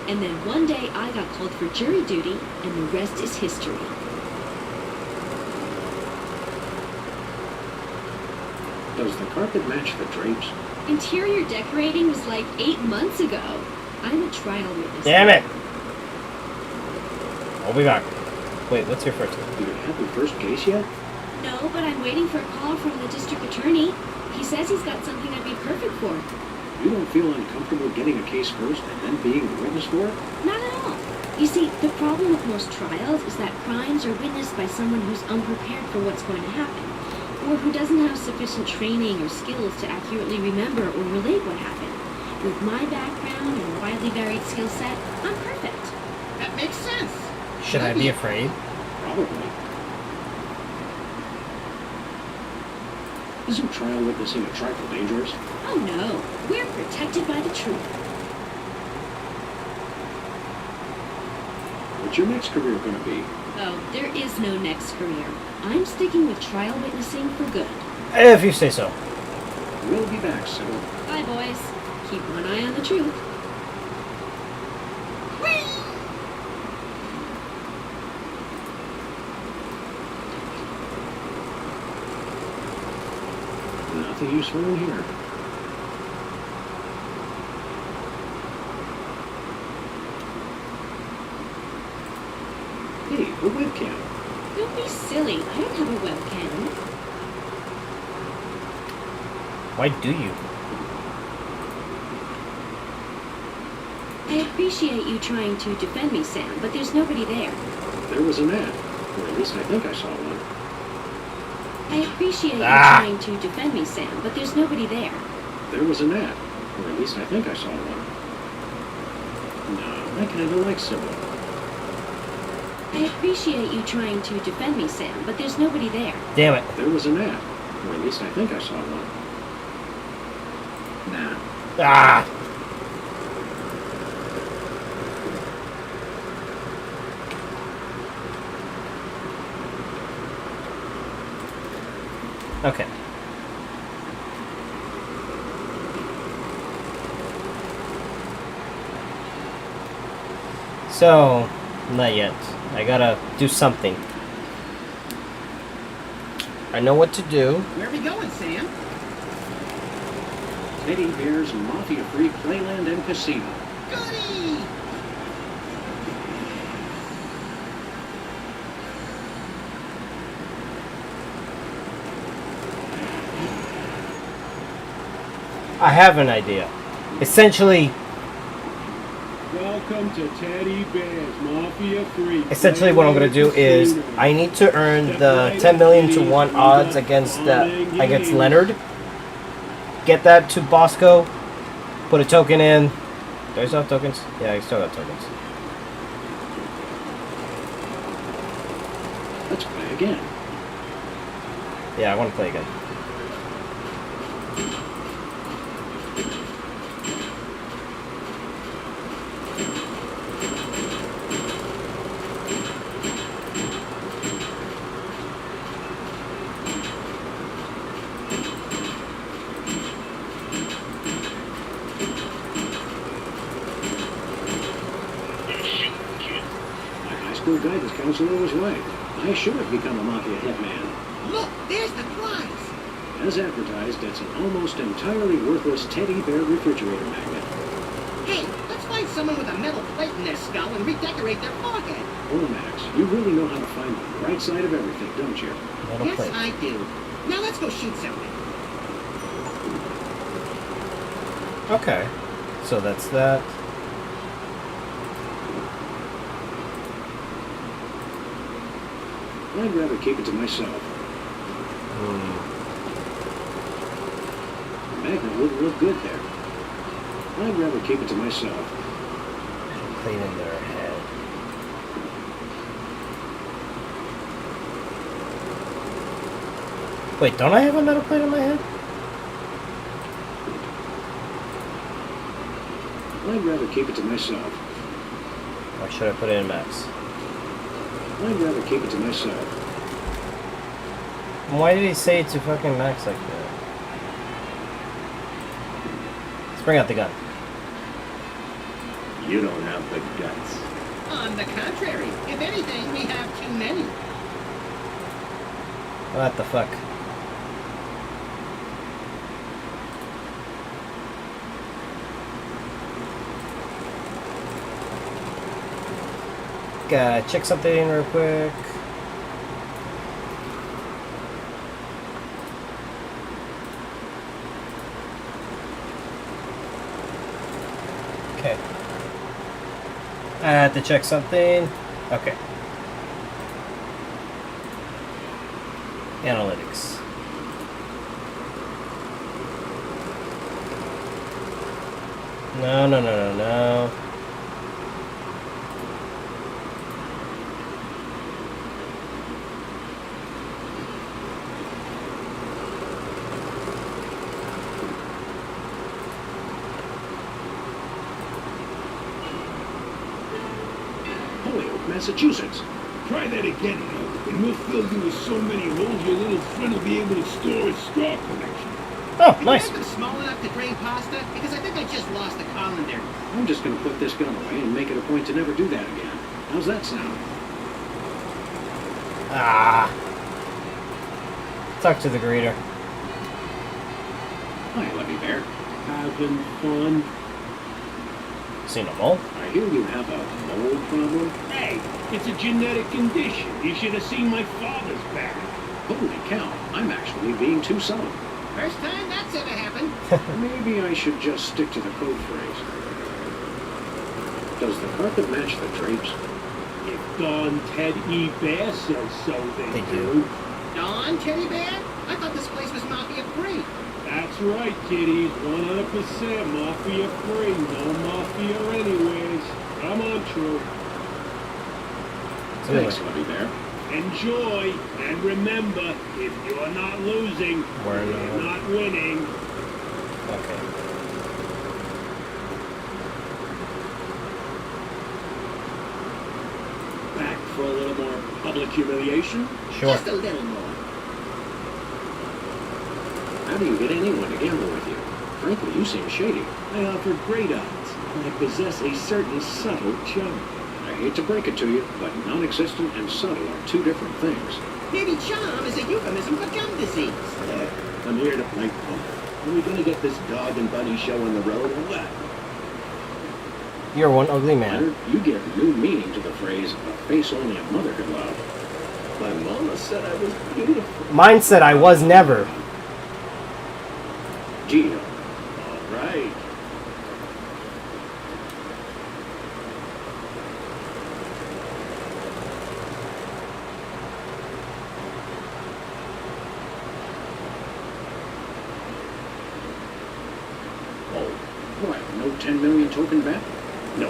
And then one day I got called for jury duty, and the rest is history. Does the carpet match the drapes? Interior decorating was like 8 months ago. I'm a trial witness. Damn it! I'll be back. Wait, what's your first name? Do you have your first case yet? No, but I'm waiting for a call from the district attorney. He says he's got something I'd be perfect for. You don't feel uncomfortable getting a case first and then being a witness for it? Not at all. You see, the problem with most trials is that crimes are witnessed by someone who's unprepared for what's going to happen, or who doesn't have sufficient training or skills to accurately remember or relate what happened. With my background and widely varied skill set, I'm perfect. That makes sense. Should I be afraid? Probably. Isn't trial witnessing a trifle dangerous? Oh no, we're protected by the truth. What's your next career going to be? Oh, there is no next career. I'm sticking with trial witnessing for good. If you say so. We'll be back, Sybil. Bye, boys. Keep one eye on the truth. Nothing useful in here. Hey, a webcam. Don't be silly. I don't have a webcam. Why do you? I appreciate you trying to defend me, Sam, but there's nobody there. There was an ad. Or at least I think I saw one. I appreciate you trying to defend me, Sam, but there's nobody there. There was an ad. Or at least I think I saw one. No, I kind of like Sybil. I appreciate you trying to defend me, Sam, but there's nobody there. Damn it. There was an ad. Or at least I think I saw one. Nah. Ah! Okay. So, not yet. I gotta do something. I know what to do. Where are we going, Sam? Teddy Bear's Mafia-Free Playland and Casino. Goody! I have an idea. Essentially, Welcome to Teddy Bear's Mafia 3. essentially what I'm gonna do is I need to earn the 10 million to 1 odds against Leonard. Get that to Bosco. Put a token in. Do I still have tokens? Yeah, I still have tokens. Let's play again. Yeah, I want to play again. School guidance counselor was right. I should have become a Mafia hitman. Look, there's the prize. As advertised, it's an almost entirely worthless teddy bear refrigerator magnet. Hey, let's find someone with a metal plate in their skull and redecorate their forehead. Oh, Max, you really know how to find the right side of everything, don't you? Metal Yes, plate. I do. Now let's go shoot something. Okay. So that's that. I'd rather keep it to myself. The magnet would look good there. I'd rather keep it to myself. Plate in their head. Wait, don't I have a metal plate in my head? I'd rather keep it to myself. Or should I put it in Max? I'd rather keep it to myself. Why did he say it to fucking Max like that? Let's bring out the gun. You don't have the guts. On the contrary, if anything, we have too many. What the fuck? Gotta check something real quick. had to check something. Okay. Analytics. No, no, no, no, no. Holyoke, Massachusetts. Try that again, Mel, and we'll fill you with so many holes your little friend will be able to store his straw collection. Oh, Can nice. you make them small enough to drain pasta? Because I think I just lost the colander. I'm just gonna put this gun away and make it a point to never do that again. How's that sound? Ah. Talk to the greeter. Hi, Levy Bear. Having fun? Seen them all? I hear you have a mole problem. Hey, it's a genetic condition. You should have seen my father's back. Holy cow, I'm actually being too subtle. First time that's ever happened. Maybe I should just stick to the code phrase. Does the carpet match the drapes? If Don Ted E. Bear says so, they They do. Dawn, Teddy Bear? I thought this place was mafia-free. That's right, kiddies. 100% mafia free. No mafia anyways. Come on, True. Thanks, Levy Bear. Enjoy, and remember, if you're not losing, We're you're not winning. Okay. Back for a little more public humiliation? Sure. Just a little more. How do you get anyone to gamble with you? Frankly, you seem shady. I offer great odds. I possess a certain subtle charm. I hate to break it to you, but non-existent and subtle are two different things. Maybe charm is a euphemism for gum disease. I'm here to play poker. Are we gonna get this dog and bunny show on the road or what? You're one ugly man. Leonard, you give new meaning to the phrase, a face only a mother could love. My mama said I was beautiful. Mine said I was never. Deal. All right. Oh, what? No 10 million token bet? No.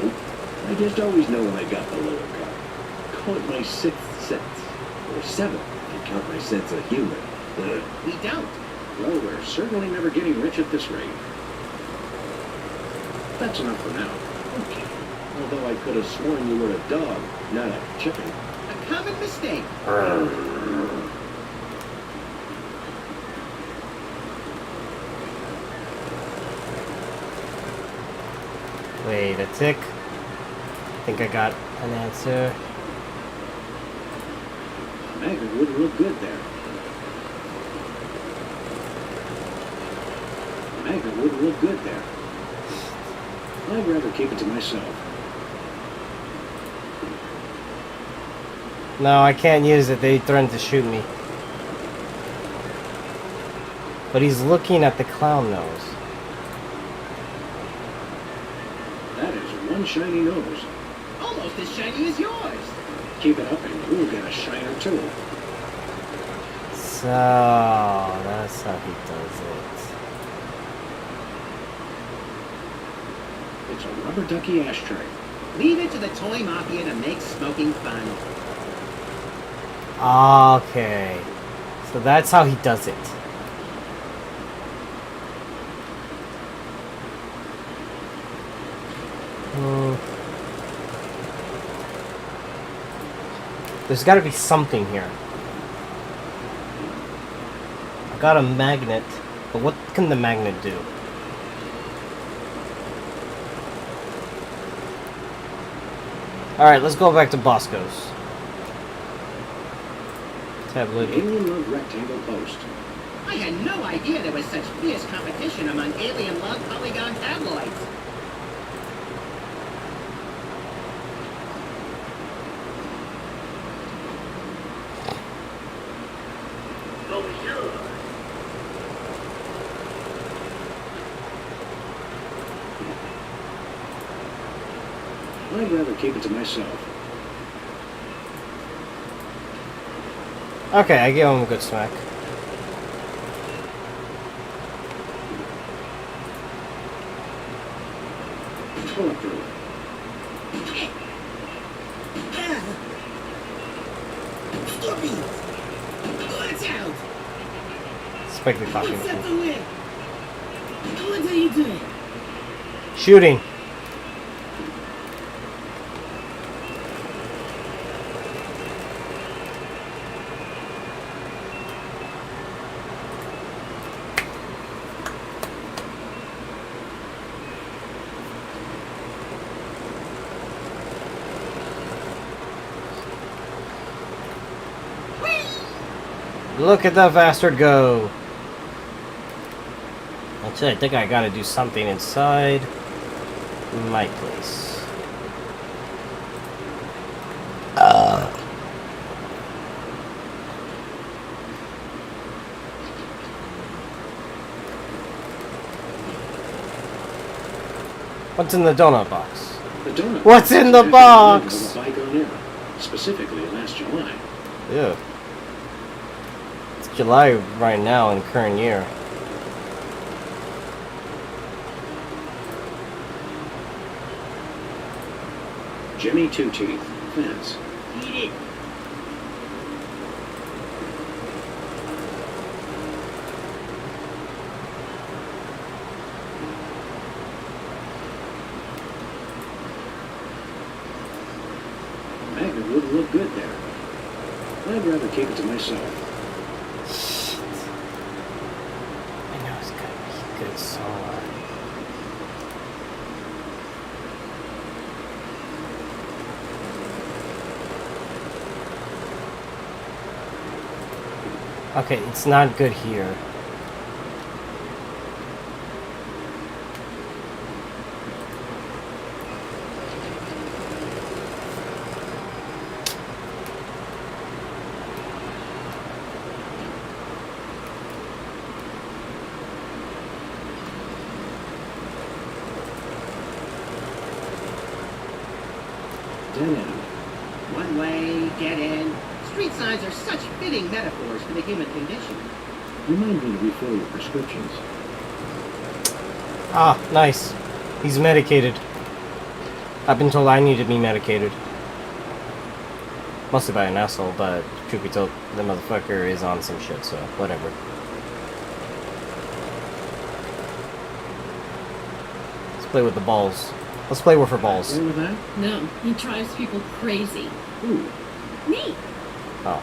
I just always know when I got the lower card. Call it my sixth sense. Or seventh, if you count my sense of humor. We don't. Well, we're certainly never getting rich at this rate. That's enough for now. Okay. Although I could have sworn you were a dog, not a chicken. A common mistake. Wait a tick. I think I got an answer. Magnet wouldn't look good there. Magnet wouldn't look good there. I'd rather keep it to myself. No, I can't use it. They threatened to shoot me. But he's looking at the clown nose. That is one shiny nose. Almost as shiny as yours. Keep it up and you'll get a shiner too. So, that's how he does it. It's a rubber ducky ashtray. Leave it to the toy mafia to make smoking fun. Okay. So that's how he does it. There's got to be something here. I got a magnet, but what can the magnet do? Alright, let's go back to Bosco's. Tablet. Alien Love Rectangle Post. I had no idea there was such fierce competition among alien love polygon tabloids. I I'd rather keep it to myself. Okay, I give him a good smack. Pull it through. Stupid! Watch out! Spike the coffee What's that machine. the way? What are you doing? Shooting. Look at the bastard go. Actually, I think I gotta do something inside my place. What's in the donut box? The donut. What's in the box? Of a bygone era, specifically last July. Yeah. It's July right now in the current year. Jimmy Two Teeth. Fence. Eat it. Magnet wouldn't look good there. I'd rather keep it to myself. Shit. I know it's gonna be good somewhere. Okay, it's not good here. Dead end. One way, dead end. Street signs are such fitting metaphors for the human condition. Remind me to refill your prescriptions. Ah, nice. He's medicated. I've been told I need to be medicated. Mostly by an asshole, but truth be told, the motherfucker is on some shit, so whatever. Let's play with the balls. Let's play with her balls. Play with that? No, he drives people crazy. Ooh. Me. Oh.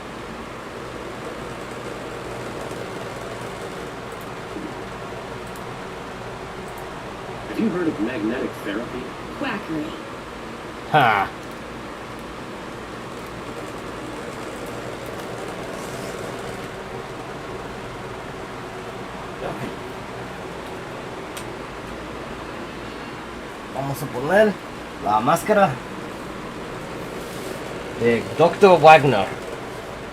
Have you heard of magnetic therapy? Quackery. Ha! Vamos a poner la máscara de Dr. Wagner.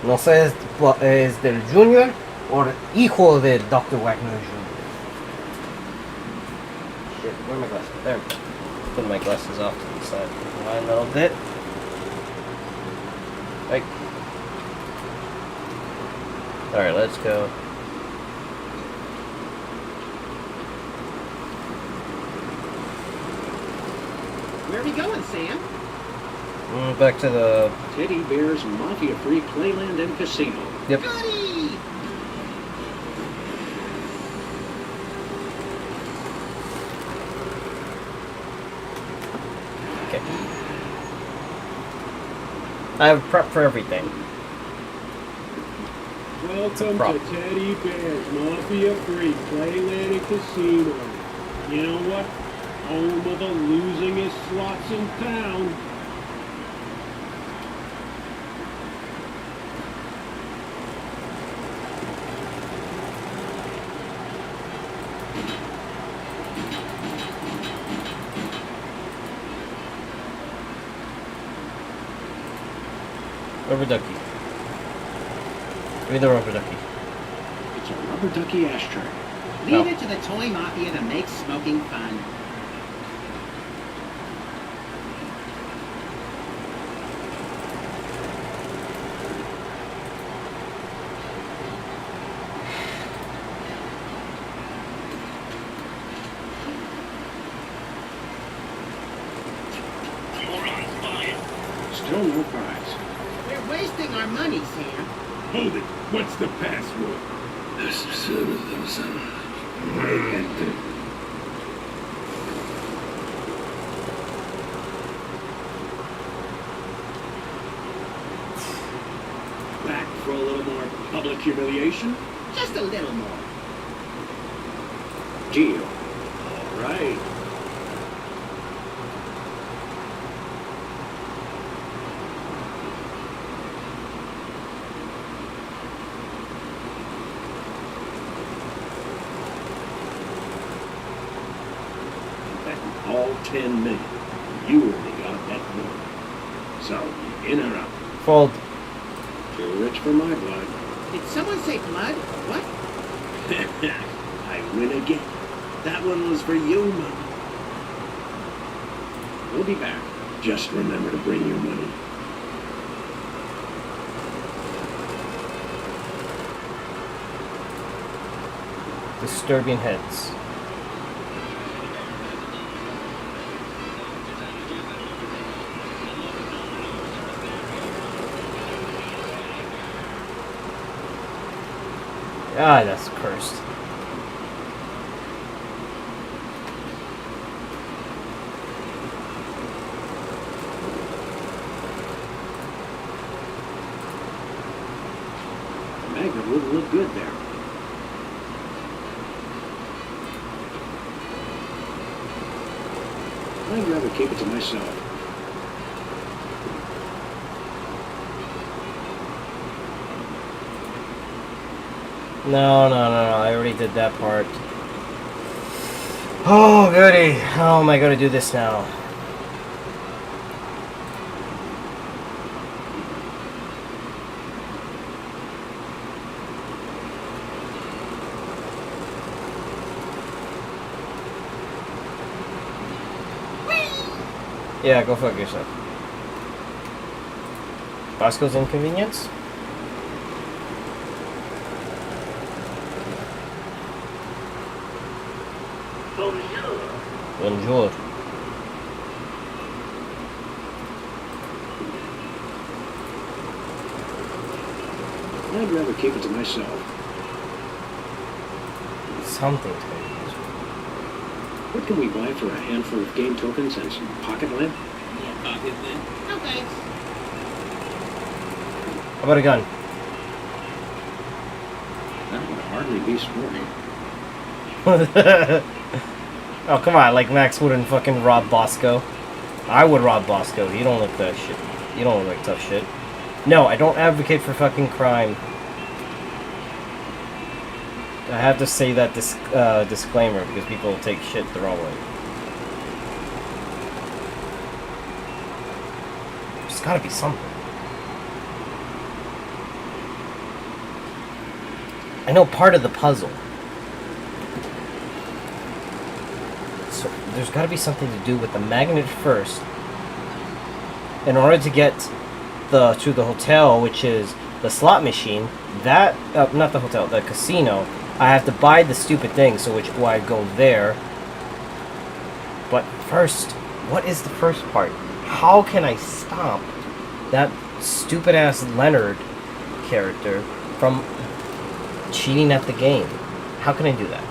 No sé es del Junior o hijo de Dr. Wagner Jr. Shit, where are my glasses? There. Put my glasses off to the side. A little bit. Right. Alright, let's go. Where are we going, Sam? Back to the... Teddy Bear's Mafia-Free Playland and Casino. Yep. Goody! Okay. I have prep for everything. Welcome prop. to Teddy Bear's Mafia-Free Playland and Casino. You know what? Home of the losingest slots in town. Rubber ducky. Give me the rubber ducky. It's a rubber ducky ashtray. Leave Oh. it to the toy mafia to make smoking fun. tracks. We're wasting our money, Sam. Hold it. What's the password? Back for a little more public humiliation? Just a little more. Deal. All right. Betting all 10 million. You only got to bet more. So, in or out? Fold. Too rich for my blood. Did someone say blood? What? I win again. That one was for you, Mom. We'll be back. Just remember to bring your money. Disturbing heads. Ah, that's cursed. Magnet wouldn't look good there. I'd rather keep it to myself. No, I already did that part. Oh, goody. How am I going to do this now? Yeah, go fuck yourself. Bosco's inconvenience? Bonjour. I'd rather keep it to myself. Something to it. What can we buy for a handful of game tokens and some pocket lamp? More pocket then? No thanks. How about a gun? That would hardly be sporting. Oh, come on, like Max wouldn't fucking rob Bosco. I would rob Bosco. You don't look that shit. You don't look like tough shit. No, I don't advocate for fucking crime. I have to say that disclaimer because people take shit the wrong way. There's gotta be something. I know part of the puzzle. So there's gotta be something to do with the magnet first. In order to get to the hotel, which is the slot machine, that not the hotel, the casino, I have to buy the stupid thing, so why I go there. But first, what is the first part? How can I stop that stupid ass Leonard character from cheating at the game? How can I do that?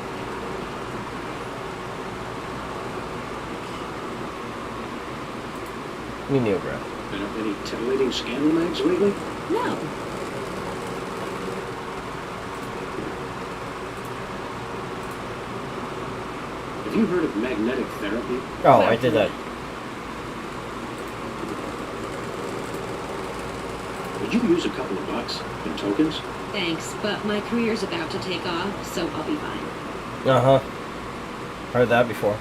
Mimeograph. Been up any titillating scandal mags lately? No. Have you heard of magnetic therapy? Oh, I did that. Would you use a couple of bucks in tokens? Thanks, but my career's about to take off, so I'll be fine. Uh-huh. Heard that before.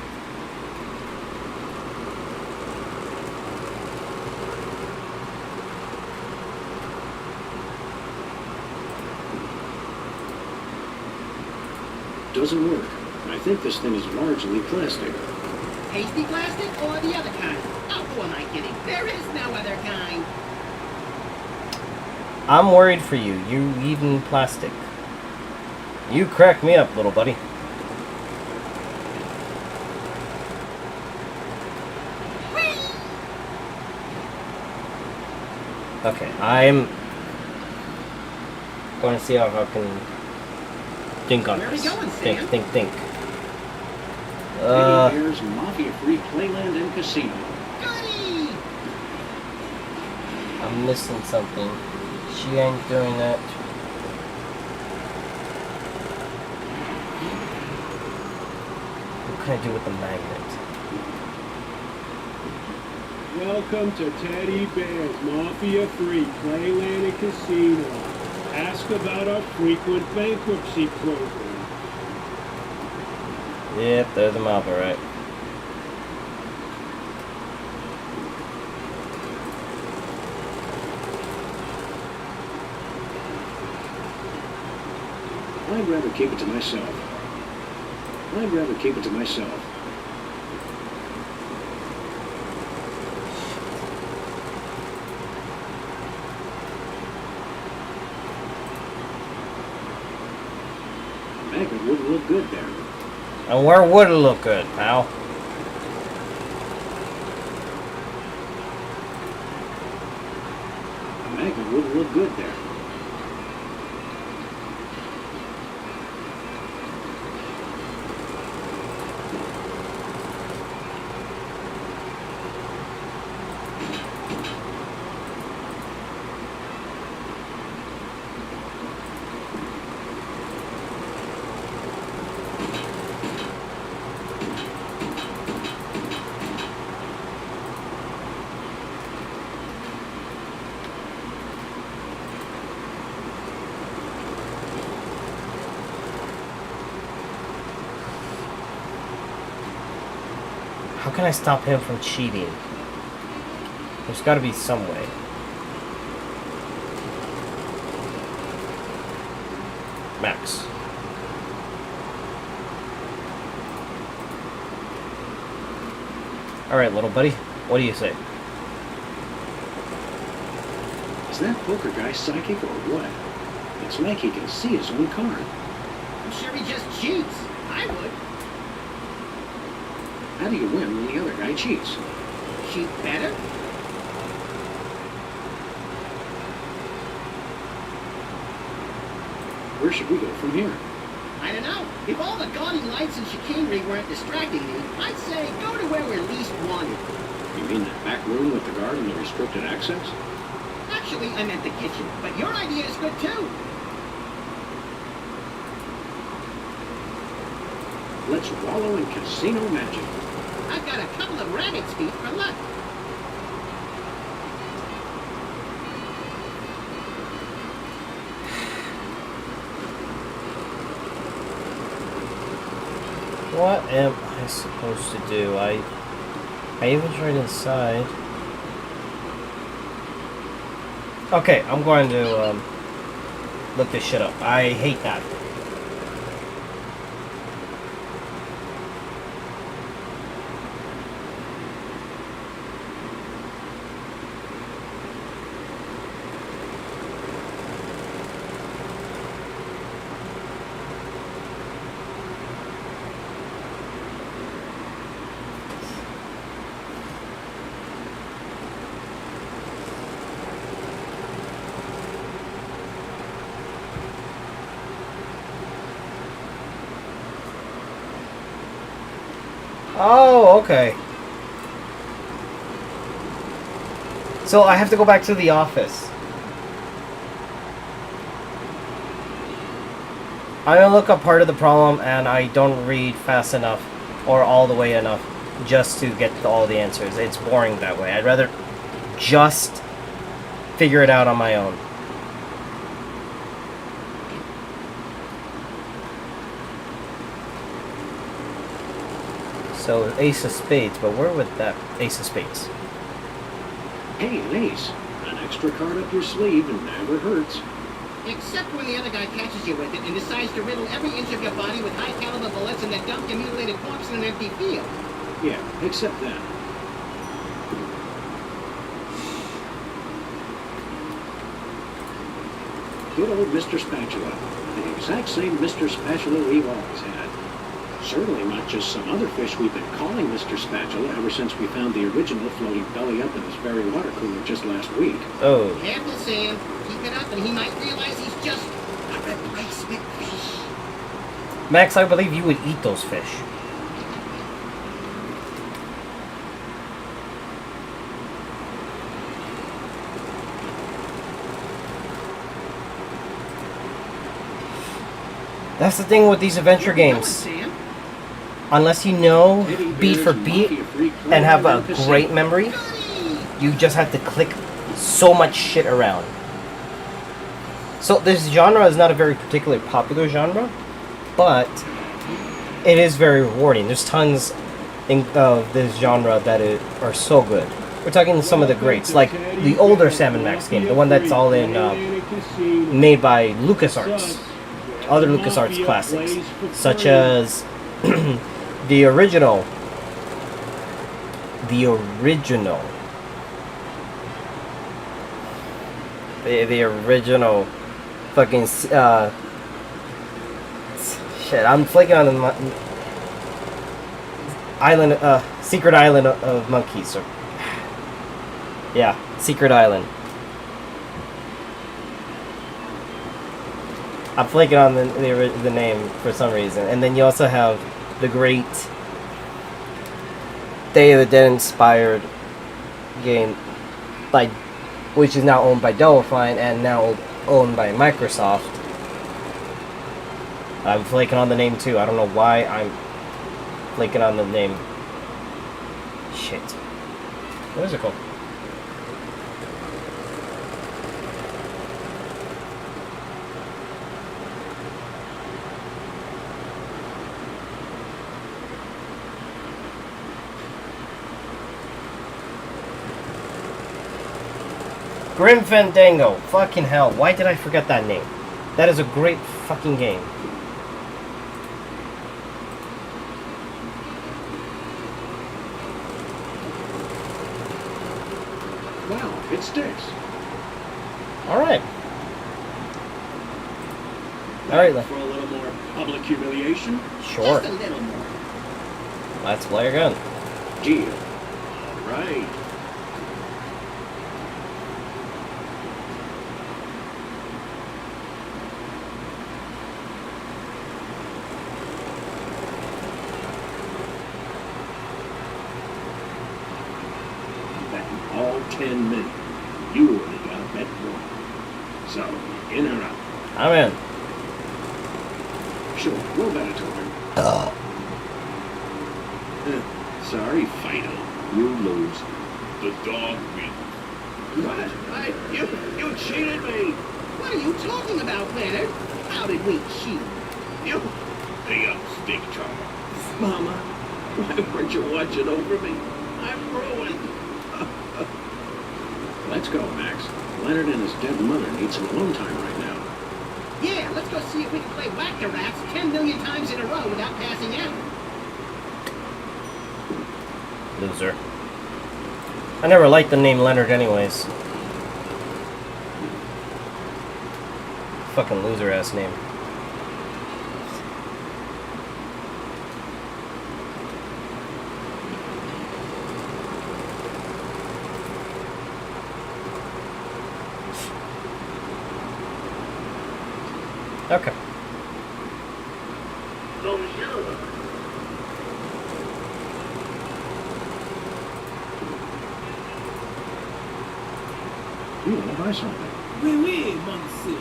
Doesn't work. I think this thing is largely plastic. Hasty plastic or the other kind? Oh, who am I kidding? There is no other kind. I'm worried for you. You eating plastic. You crack me up, little buddy. Okay, I'm going to see how I can think on Where are we this. going, Think, Sam? think. Teddy Bear's Mafia-Free Playland and Casino. Goody! I'm missing something. She ain't doing that. What can I do with the magnet? Welcome to Teddy Bear's Mafia-Free Playland and Casino. Ask about our frequent bankruptcy program. Yep, there's the map, alright. I'd rather keep it to myself. I'd rather keep it to myself. Magnet wouldn't look good there. And where would it look good, pal? Magnet wouldn't look good there. How can I stop him from cheating? There's gotta be some way. Max. Alright, little buddy. What do you say? Is that poker guy psychic or what? It's like he can see his own card. I'm sure he just cheats. I would. How do you win when the other guy cheats? Cheat better? Where should we go from here? I don't know. If all the gaudy lights and chicanery weren't distracting me, I'd say go to where we're least wanted. You mean that back room with the guard and the restricted access? Actually, I meant the kitchen, but your idea is good too. Let's wallow in casino magic. I've got a couple of rabbit's feet for luck. What am I supposed to do? I even tried inside. Okay, I'm going to look this shit up. I hate that. Oh, okay. So I have to go back to the office. I'm gonna look up part of the problem, and I don't read fast enough or all the way enough just to get all the answers. It's boring that way. I'd rather just figure it out on my own. So ace of spades, but where would that ace of spades? Hey, an ace. An extra card up your sleeve and never hurts. Except when the other guy catches you with it and decides to riddle every inch of your body with high-caliber bullets and then dump your mutilated corpse in an empty field. Yeah, except that. Good old Mr. Spatula. The exact same Mr. Spatula we've always had. Certainly not just some other fish we've been calling Mr. Spatula ever since we found the original floating belly up in this very water cooler just last week. Oh. Careful, Sam. Keep it up and he might realize he's just a replacement fish. Max, I believe you would eat those fish. That's the thing with these adventure games. Unless you know beat for beat and have a great memory, you just have to click so much shit around. So this genre is not a very particularly popular genre, but it is very rewarding. There's tons of this genre that are so good. We're talking some of the greats, like the older Sam & Max game, the one that's all in made by LucasArts. Other LucasArts classics, such as the original fucking shit. I'm flaking on the island, Secret Island of Monkeys. Or, yeah, Secret Island. I'm flaking on the name for some reason. And then you also have the great Day of the Dead inspired game, which is now owned by Double Fine and now owned by Microsoft. I'm flaking on the name too. I don't know why I'm flaking on the name. Shit. What is it called? Grim Fandango. Fucking hell. Why did I forget that name? That is a great fucking game. Wow, it sticks. Alright. Alright then. For a little more public humiliation? Sure. Just a little more. Let's play again. Deal. All right. All 10 minutes. You only got to bet one. So, in or out? I'm in. Sure, we'll bet a token. Sorry, Fido. You lose. The dog wins. What? You cheated me! What are you talking about, Leonard? How did we cheat? You... Pay up, stick chum. Mama, why weren't you watching over me? I'm ruined. Let's go, Max. Leonard and his dead mother need some alone time right now. Yeah, let's go see if we can play Whack-a-Rats 10 million times in a row without passing out. Loser. I never liked the name Leonard anyways. Fucking loser ass name. Okay. Bonjour. You want to buy something? Oui, oui, monsieur.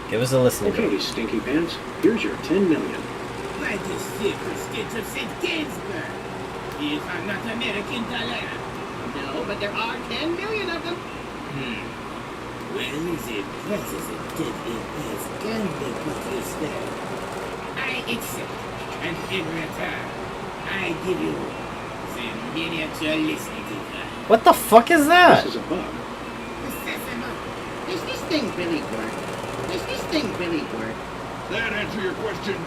Give us a listen. Okay, Stinky Pants. Here's your 10 million. By the sacred state of St. Gainsbourg. These are not American dollars. No, but there are 10 million of them. Well, the president did it as gambling what you said. I accept, and in return, I give you the miniature listening device. What the fuck is that? This is a bug. Does this thing really work? Does this thing really work? That answer your question?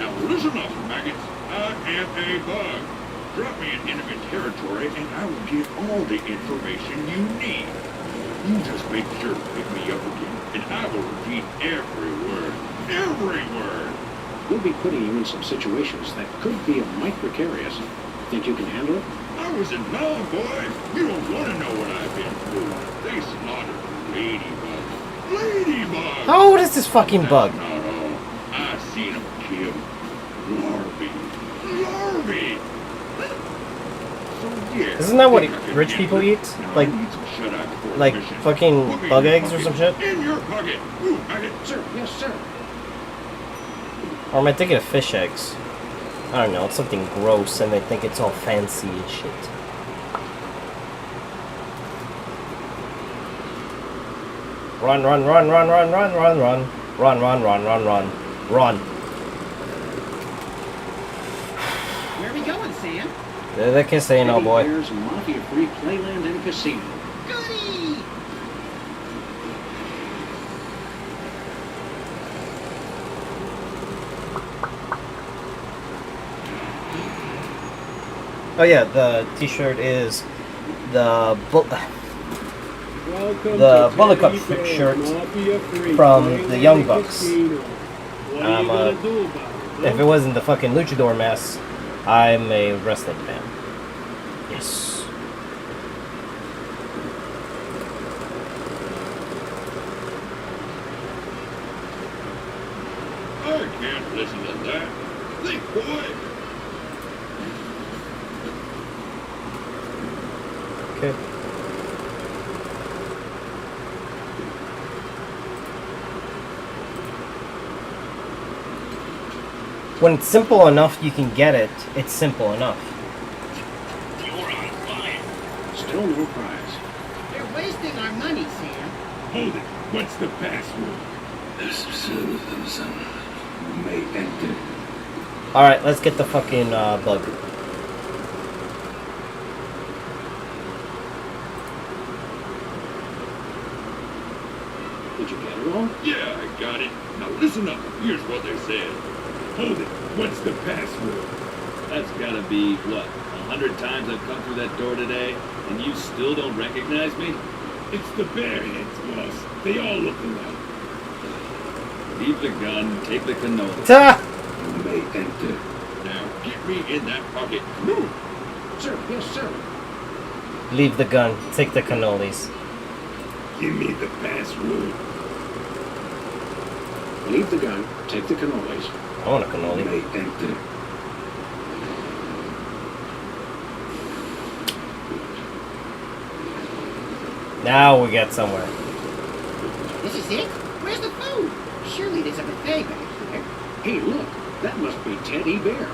Now listen up, maggots. I am a bug. Drop me in enemy territory and I will give all the information you need. You just make sure to pick me up again, and I will repeat every word. Every word! We'll be putting you in some situations that could be a mite precarious. Think you can handle it? I was in Mel, boys. You don't want to know what I've been through. They slaughtered ladybugs. Ladybugs! How old is this fucking bug? Not all. I seen them kill larvae. Larvae! So, yeah, Isn't that what think I can rich handle people it. eat? Now, Like- I need some shut-eye before like the mission. fucking Put me bug in your eggs or some bucket. shit? In your bucket. Ooh, bucket. Sir, yes, sir. Or am I thinking of fish eggs? I don't know, it's something gross and they think it's all fancy and shit. Run, run, run, run, run, run, run, run. Run, run, run, run, run. Run. Where are we going, Sam? They can say no, boy. There's mafia-free playland and casino. Goody! Oh yeah, the t-shirt is the Welcome The to Bullet Cup Teddy Bear's shirt Mafia-free from Playland the Young and Bucks. Casino. What are you gonna do about it? if it wasn't the fucking luchador mess, I'm a wrestling fan. Yes. I can't listen to that. Think, boy. Okay. When it's simple enough you can get it, it's simple enough. You're on fire. Still no prize. They're wasting our money, Sam. Hold it. What's the password? May enter. Alright, let's get the fucking bug. Did you get it all? Yeah, I got it. Now listen up. Here's what they said. Hold it. What's the password? That's gotta be, what, 100 times I've come through that door today, and you still don't recognize me? It's the Bearheads, boss. They all look alike. Leave the gun, take the cannoli. Ta! May enter. Now get me in that pocket. Move. Sir, yes, sir. Leave the gun, take the cannolis. Give me the password. Leave the gun, take the cannolis. I want a cannoli. May enter. Now we get somewhere. This is it? Where's the food? Surely there's a buffet back here. Hey, look. That must be Teddy Bear.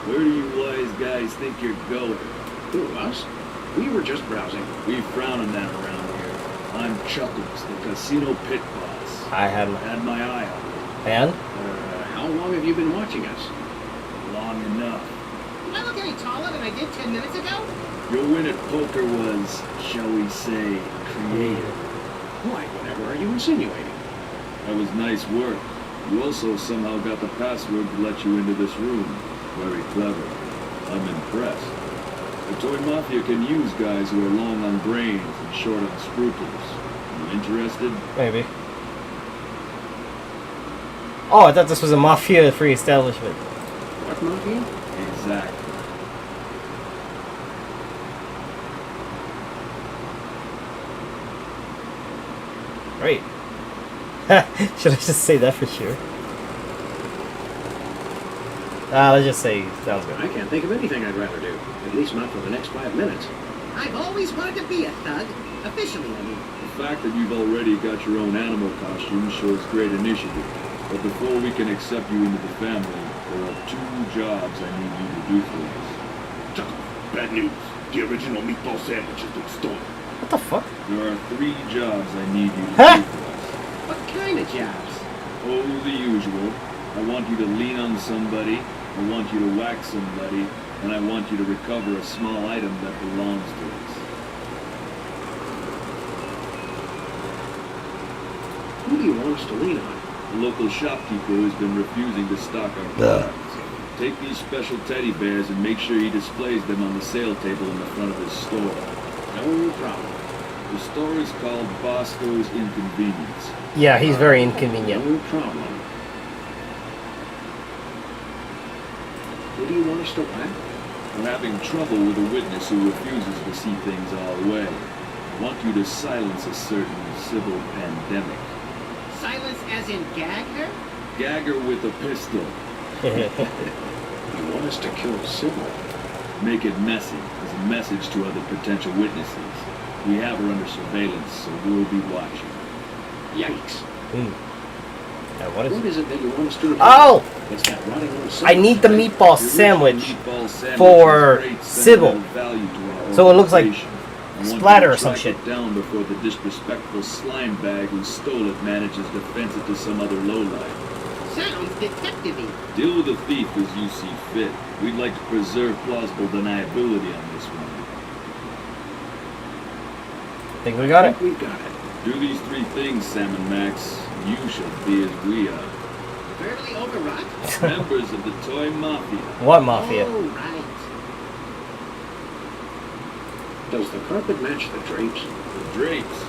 Where do you wise guys think you're going? Who, us? We were just browsing. We frown on that around here. I'm Chuckles, the casino pit boss. I had my... Had my eye on you. And? How long have you been watching us? Long enough. Do I look any taller than I did 10 minutes ago? Your win at poker was, shall we say, creative. Why, whatever are you insinuating? That was nice work. You also somehow got the password to let you into this room. Very clever. I'm impressed. The Toy Mafia can use guys who are long on brains and short on scruples. You interested? Maybe. Oh, I thought this was a mafia-free establishment. What mafia? Exactly. Great. Should I just say that for sure? Let's just say sounds good. I can't think of anything I'd rather do. At least not for the next 5 minutes. I've always wanted to be a thug. Officially, I mean. The fact that you've already got your own animal costume shows great initiative. But before we can accept you into the family, there are 2 jobs I need you to do for us. Chuckle. Bad news. The original meatball sandwich has been stolen. What the fuck? There are 3 jobs I need you to Huh? do for us. What kind of jobs? Oh, the usual. I want you to lean on somebody, I want you to whack somebody, and I want you to recover a small item that belongs to us. Who do you want us to lean on? The local shopkeeper who's been refusing to stock our products. Take these special teddy bears and make sure he displays them on the sale table in the front of his store. No problem. The store is called Bosco's Inconvenience. Yeah, he's very inconvenient. No problem. Who do you want us to whack? We're having trouble with a witness who refuses to see things our way. I want you to silence a certain civil pandemic. Silence as in gag her? Gag her with a pistol. You want us to kill Sybil? Make it messy as a message to other potential witnesses. We have her under surveillance, so we'll be watching. Yikes. What What is it that you want us to do? Oh! It's that rotting old I need the right? meatball The sandwich meatball sandwich for has great Sybil. sentimental value to our So it looks like organization. I want you splatter to or some track shit. it down before the disrespectful slime bag who stole it manages to fence it to some other lowlife. Sounds detective-y. Deal with the thief as you see fit. We'd like to preserve plausible deniability on this one. Think we got I it? think we got it. Do these 3 things, Sam and Max. You shall be as we are. Verbally overwrought? Members of the Toy Mafia. What mafia? Oh, right. Does the carpet match the drapes? The drapes.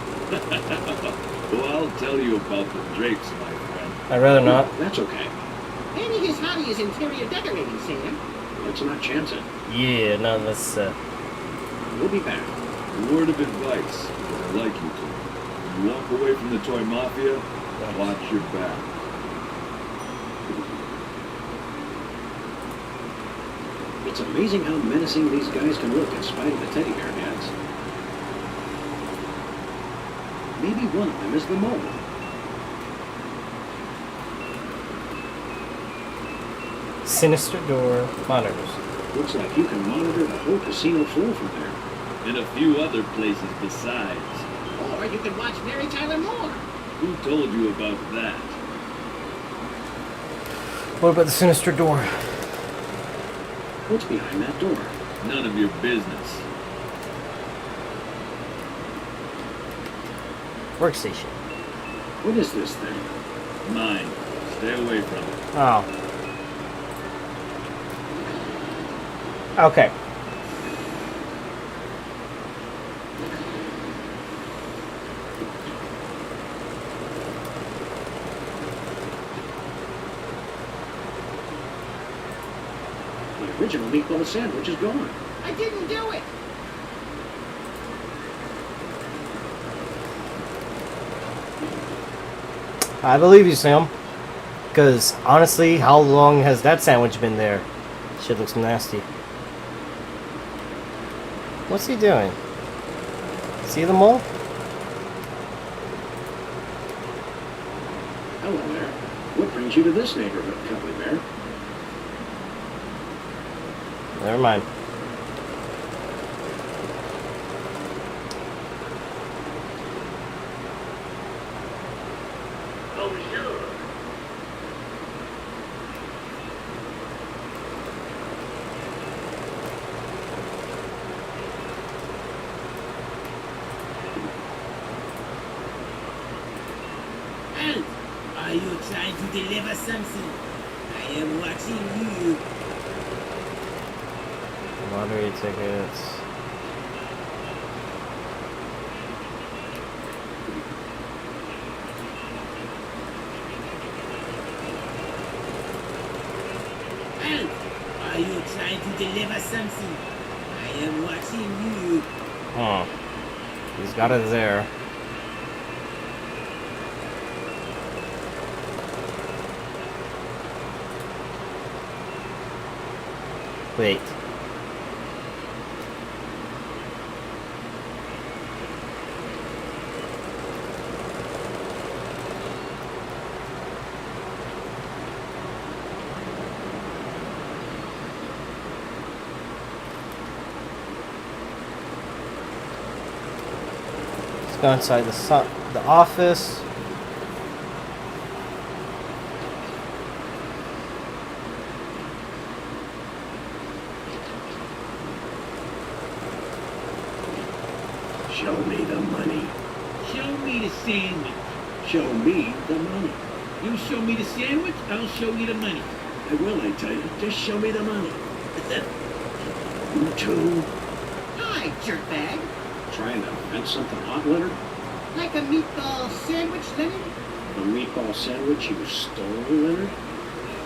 Well, I'll tell you about the drapes, my friend. I'd rather not. That's okay. Maybe his hobby is interior decorating, Sam. Let's not chance it. Yeah, no, let's, We'll be back. A word of advice, because I like you two. When you walk away from the Toy Mafia, watch your back. It's amazing how menacing these guys can look in spite of the teddy bear hats. Maybe one of them is the mole. sinister door monitors. Looks like you can monitor the whole casino floor from there. And a few other places besides. Or you could watch Mary Tyler Moore. Who told you about that? What about the sinister door? What's behind that door? None of your business. Workstation. What is this thing? Mine. Stay away from it. Oh. Okay. The original meatball sandwich is gone. I didn't do it. I believe you, Sam. Because, honestly, how long has that sandwich been there? Shit looks nasty. What's he doing? See the mole? Hello there. What brings you to this neighborhood, Cuddly Bear? Never mind. Oh, sure. Help! Are you trying to deliver something? I am watching you. Lottery tickets. Help! Are you trying to deliver something? I am watching you. Huh. He's got it there. Wait. Let's go inside the office. Show me the money. Show me the sandwich. Show me the money. You show me the sandwich, I'll show you the money. I will, I tell you. Just show me the money. You two Hi, jerkbag. trying to invent something hot, Leonard? Like a meatball sandwich, Leonard? The meatball sandwich you stole, Leonard?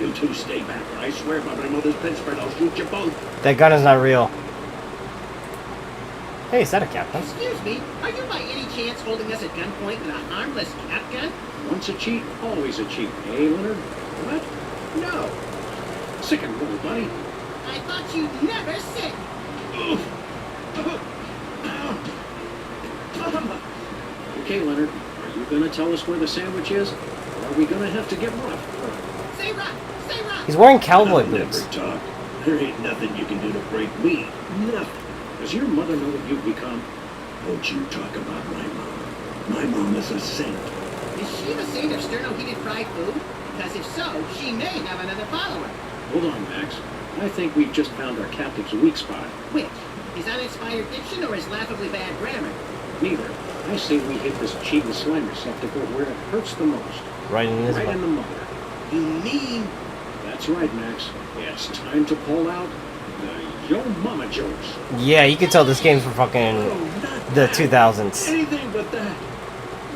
You two stay back, or I swear by my mother's bedspread I'll shoot you both. That gun is not real. Hey, is that a captain? Excuse me, are you by any chance holding us at gunpoint with a harmless cap gun? Once a cheat, always a cheat. Hey, Leonard? What? No. Sick and roll, buddy. I thought you'd never sick. Okay, Leonard, are you gonna tell us where the sandwich is? Or are we gonna have to get rough? Say rock, say rock. He's wearing cowboy I'll boots. never talk. There ain't nothing you can do to break me. Nothing. Does your mother know what you've become? Don't you talk about my mom. My mom is a saint. Is she the saint of sterno-heated fried food? Because if so, she may have another follower. Hold on, Max. I think we've just found our captive's weak spot. Which? His uninspired diction or his laughably bad grammar? Neither. I say we hit this cheat and slime receptacle where it hurts the most. Right in his Right butt. in the mother. You mean... That's right, Max. It's time to pull out the Yo Mama jokes. Yeah, you can tell this game's from fucking Oh, not the that. 2000s. Anything but that.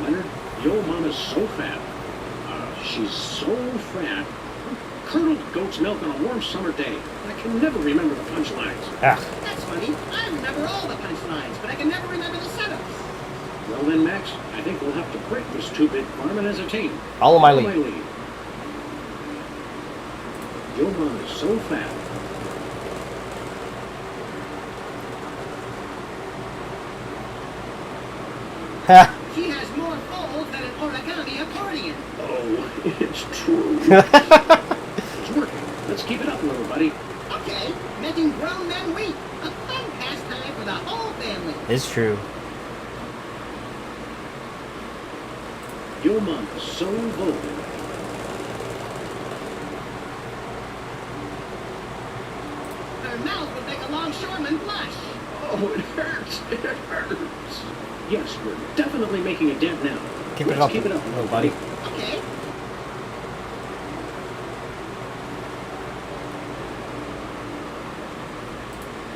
Leonard, Yo Mama's so fat. She's so fat. Curdled goat's milk on a warm summer day. I can never remember the punchlines. Ah, That's funny. I remember all the punchlines, but I can never remember the setups. Well then, Max, I think we'll have to break this two-bit farming as a team. follow my Follow lead. Yo Mama's so fat. Ha! She has more folds than an origami accordion. Oh, it's true. It's working. Let's keep it up, little buddy. Okay, making grown men weep. A fun pastime for the whole family. It's true. Yo Mama's so vulgar. Her mouth would make a longshoreman blush. Oh, it hurts. It hurts. Yes, we're definitely making a dent now. Keep it Let's up, keep it up, little buddy. Okay.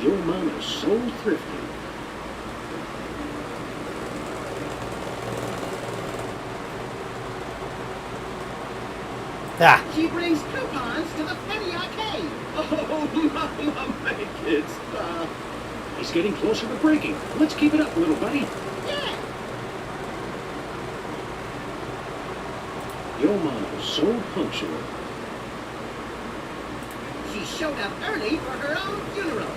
Yo Mama's so thrifty. Ah, She brings coupons to the penny arcade. Oh, Mama, make it stop. He's getting closer to breaking. Let's keep it up, little buddy. Yeah. Yo Mama's so punctual. She showed up early for her own funeral.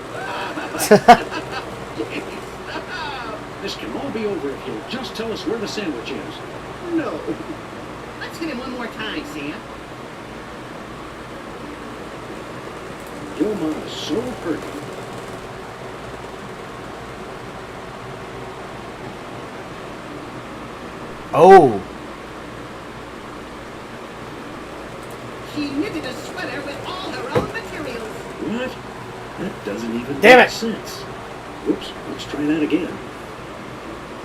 This can all be over if you'll just tell us where the sandwich is. No. Let's hit him one more time, Sam. Yo Mama's so perky. oh, She knitted a sweater with all her own materials. What? That doesn't even Damn make it. sense. Whoops, let's try that again.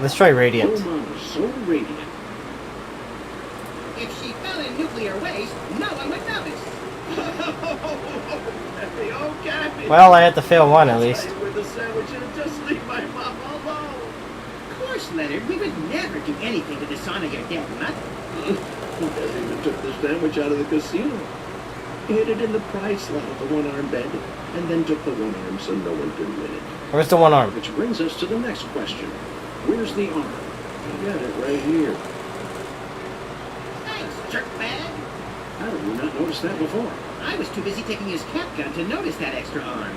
let's try Yo Radiant. Mama's so radiant. If she fell in nuclear waste, no one would notice. Kathy, oh, Kathy. Well, I had to fail one at least. Stay with the sandwich and just leave my mom alone. Of course, Leonard, we would never do anything to dishonor your dead mother. Kathy even took the sandwich out of the casino. Hid it in the prize slot of the one-arm bandit, and then took the one arm so no one could win it. Where's the one arm? Which brings us to the next question. Where's the arm? I got it right here. Thanks, jerkbag. How did we not notice that before? I was too busy taking his cap gun to notice that extra arm.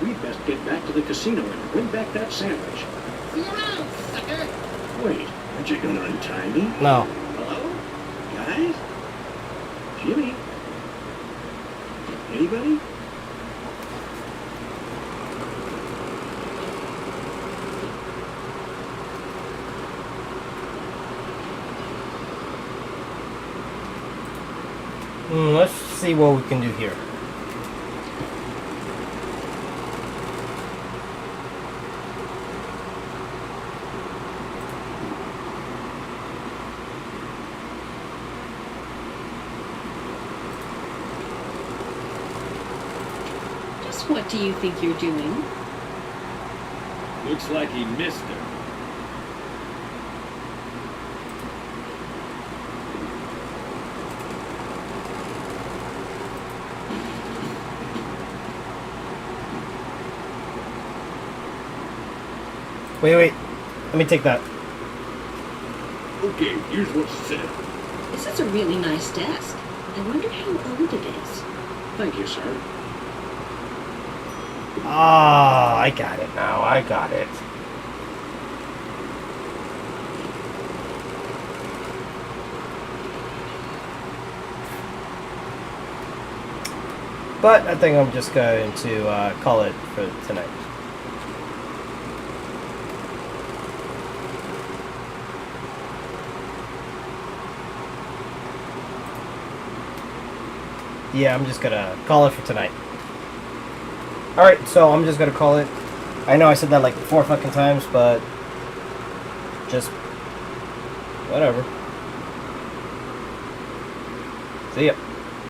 We'd best get back to the casino and win back that sandwich. See you around, sucker. Wait, aren't you gonna untie me? No. Hello? Guys? Jimmy? Anybody? Let's see what we can do here. Just what do you think you're doing? Looks like he missed her. Wait. Let me take that. Okay, here's what's said. This is a really nice desk. I wonder how old it is. Thank you, sir. Ah, I got it now. I got it. But I think I'm just going to call it for tonight. Yeah, I'm just gonna call it for tonight. Alright, so I'm just gonna call it. I know I said that like 4 fucking times, but just whatever. See ya.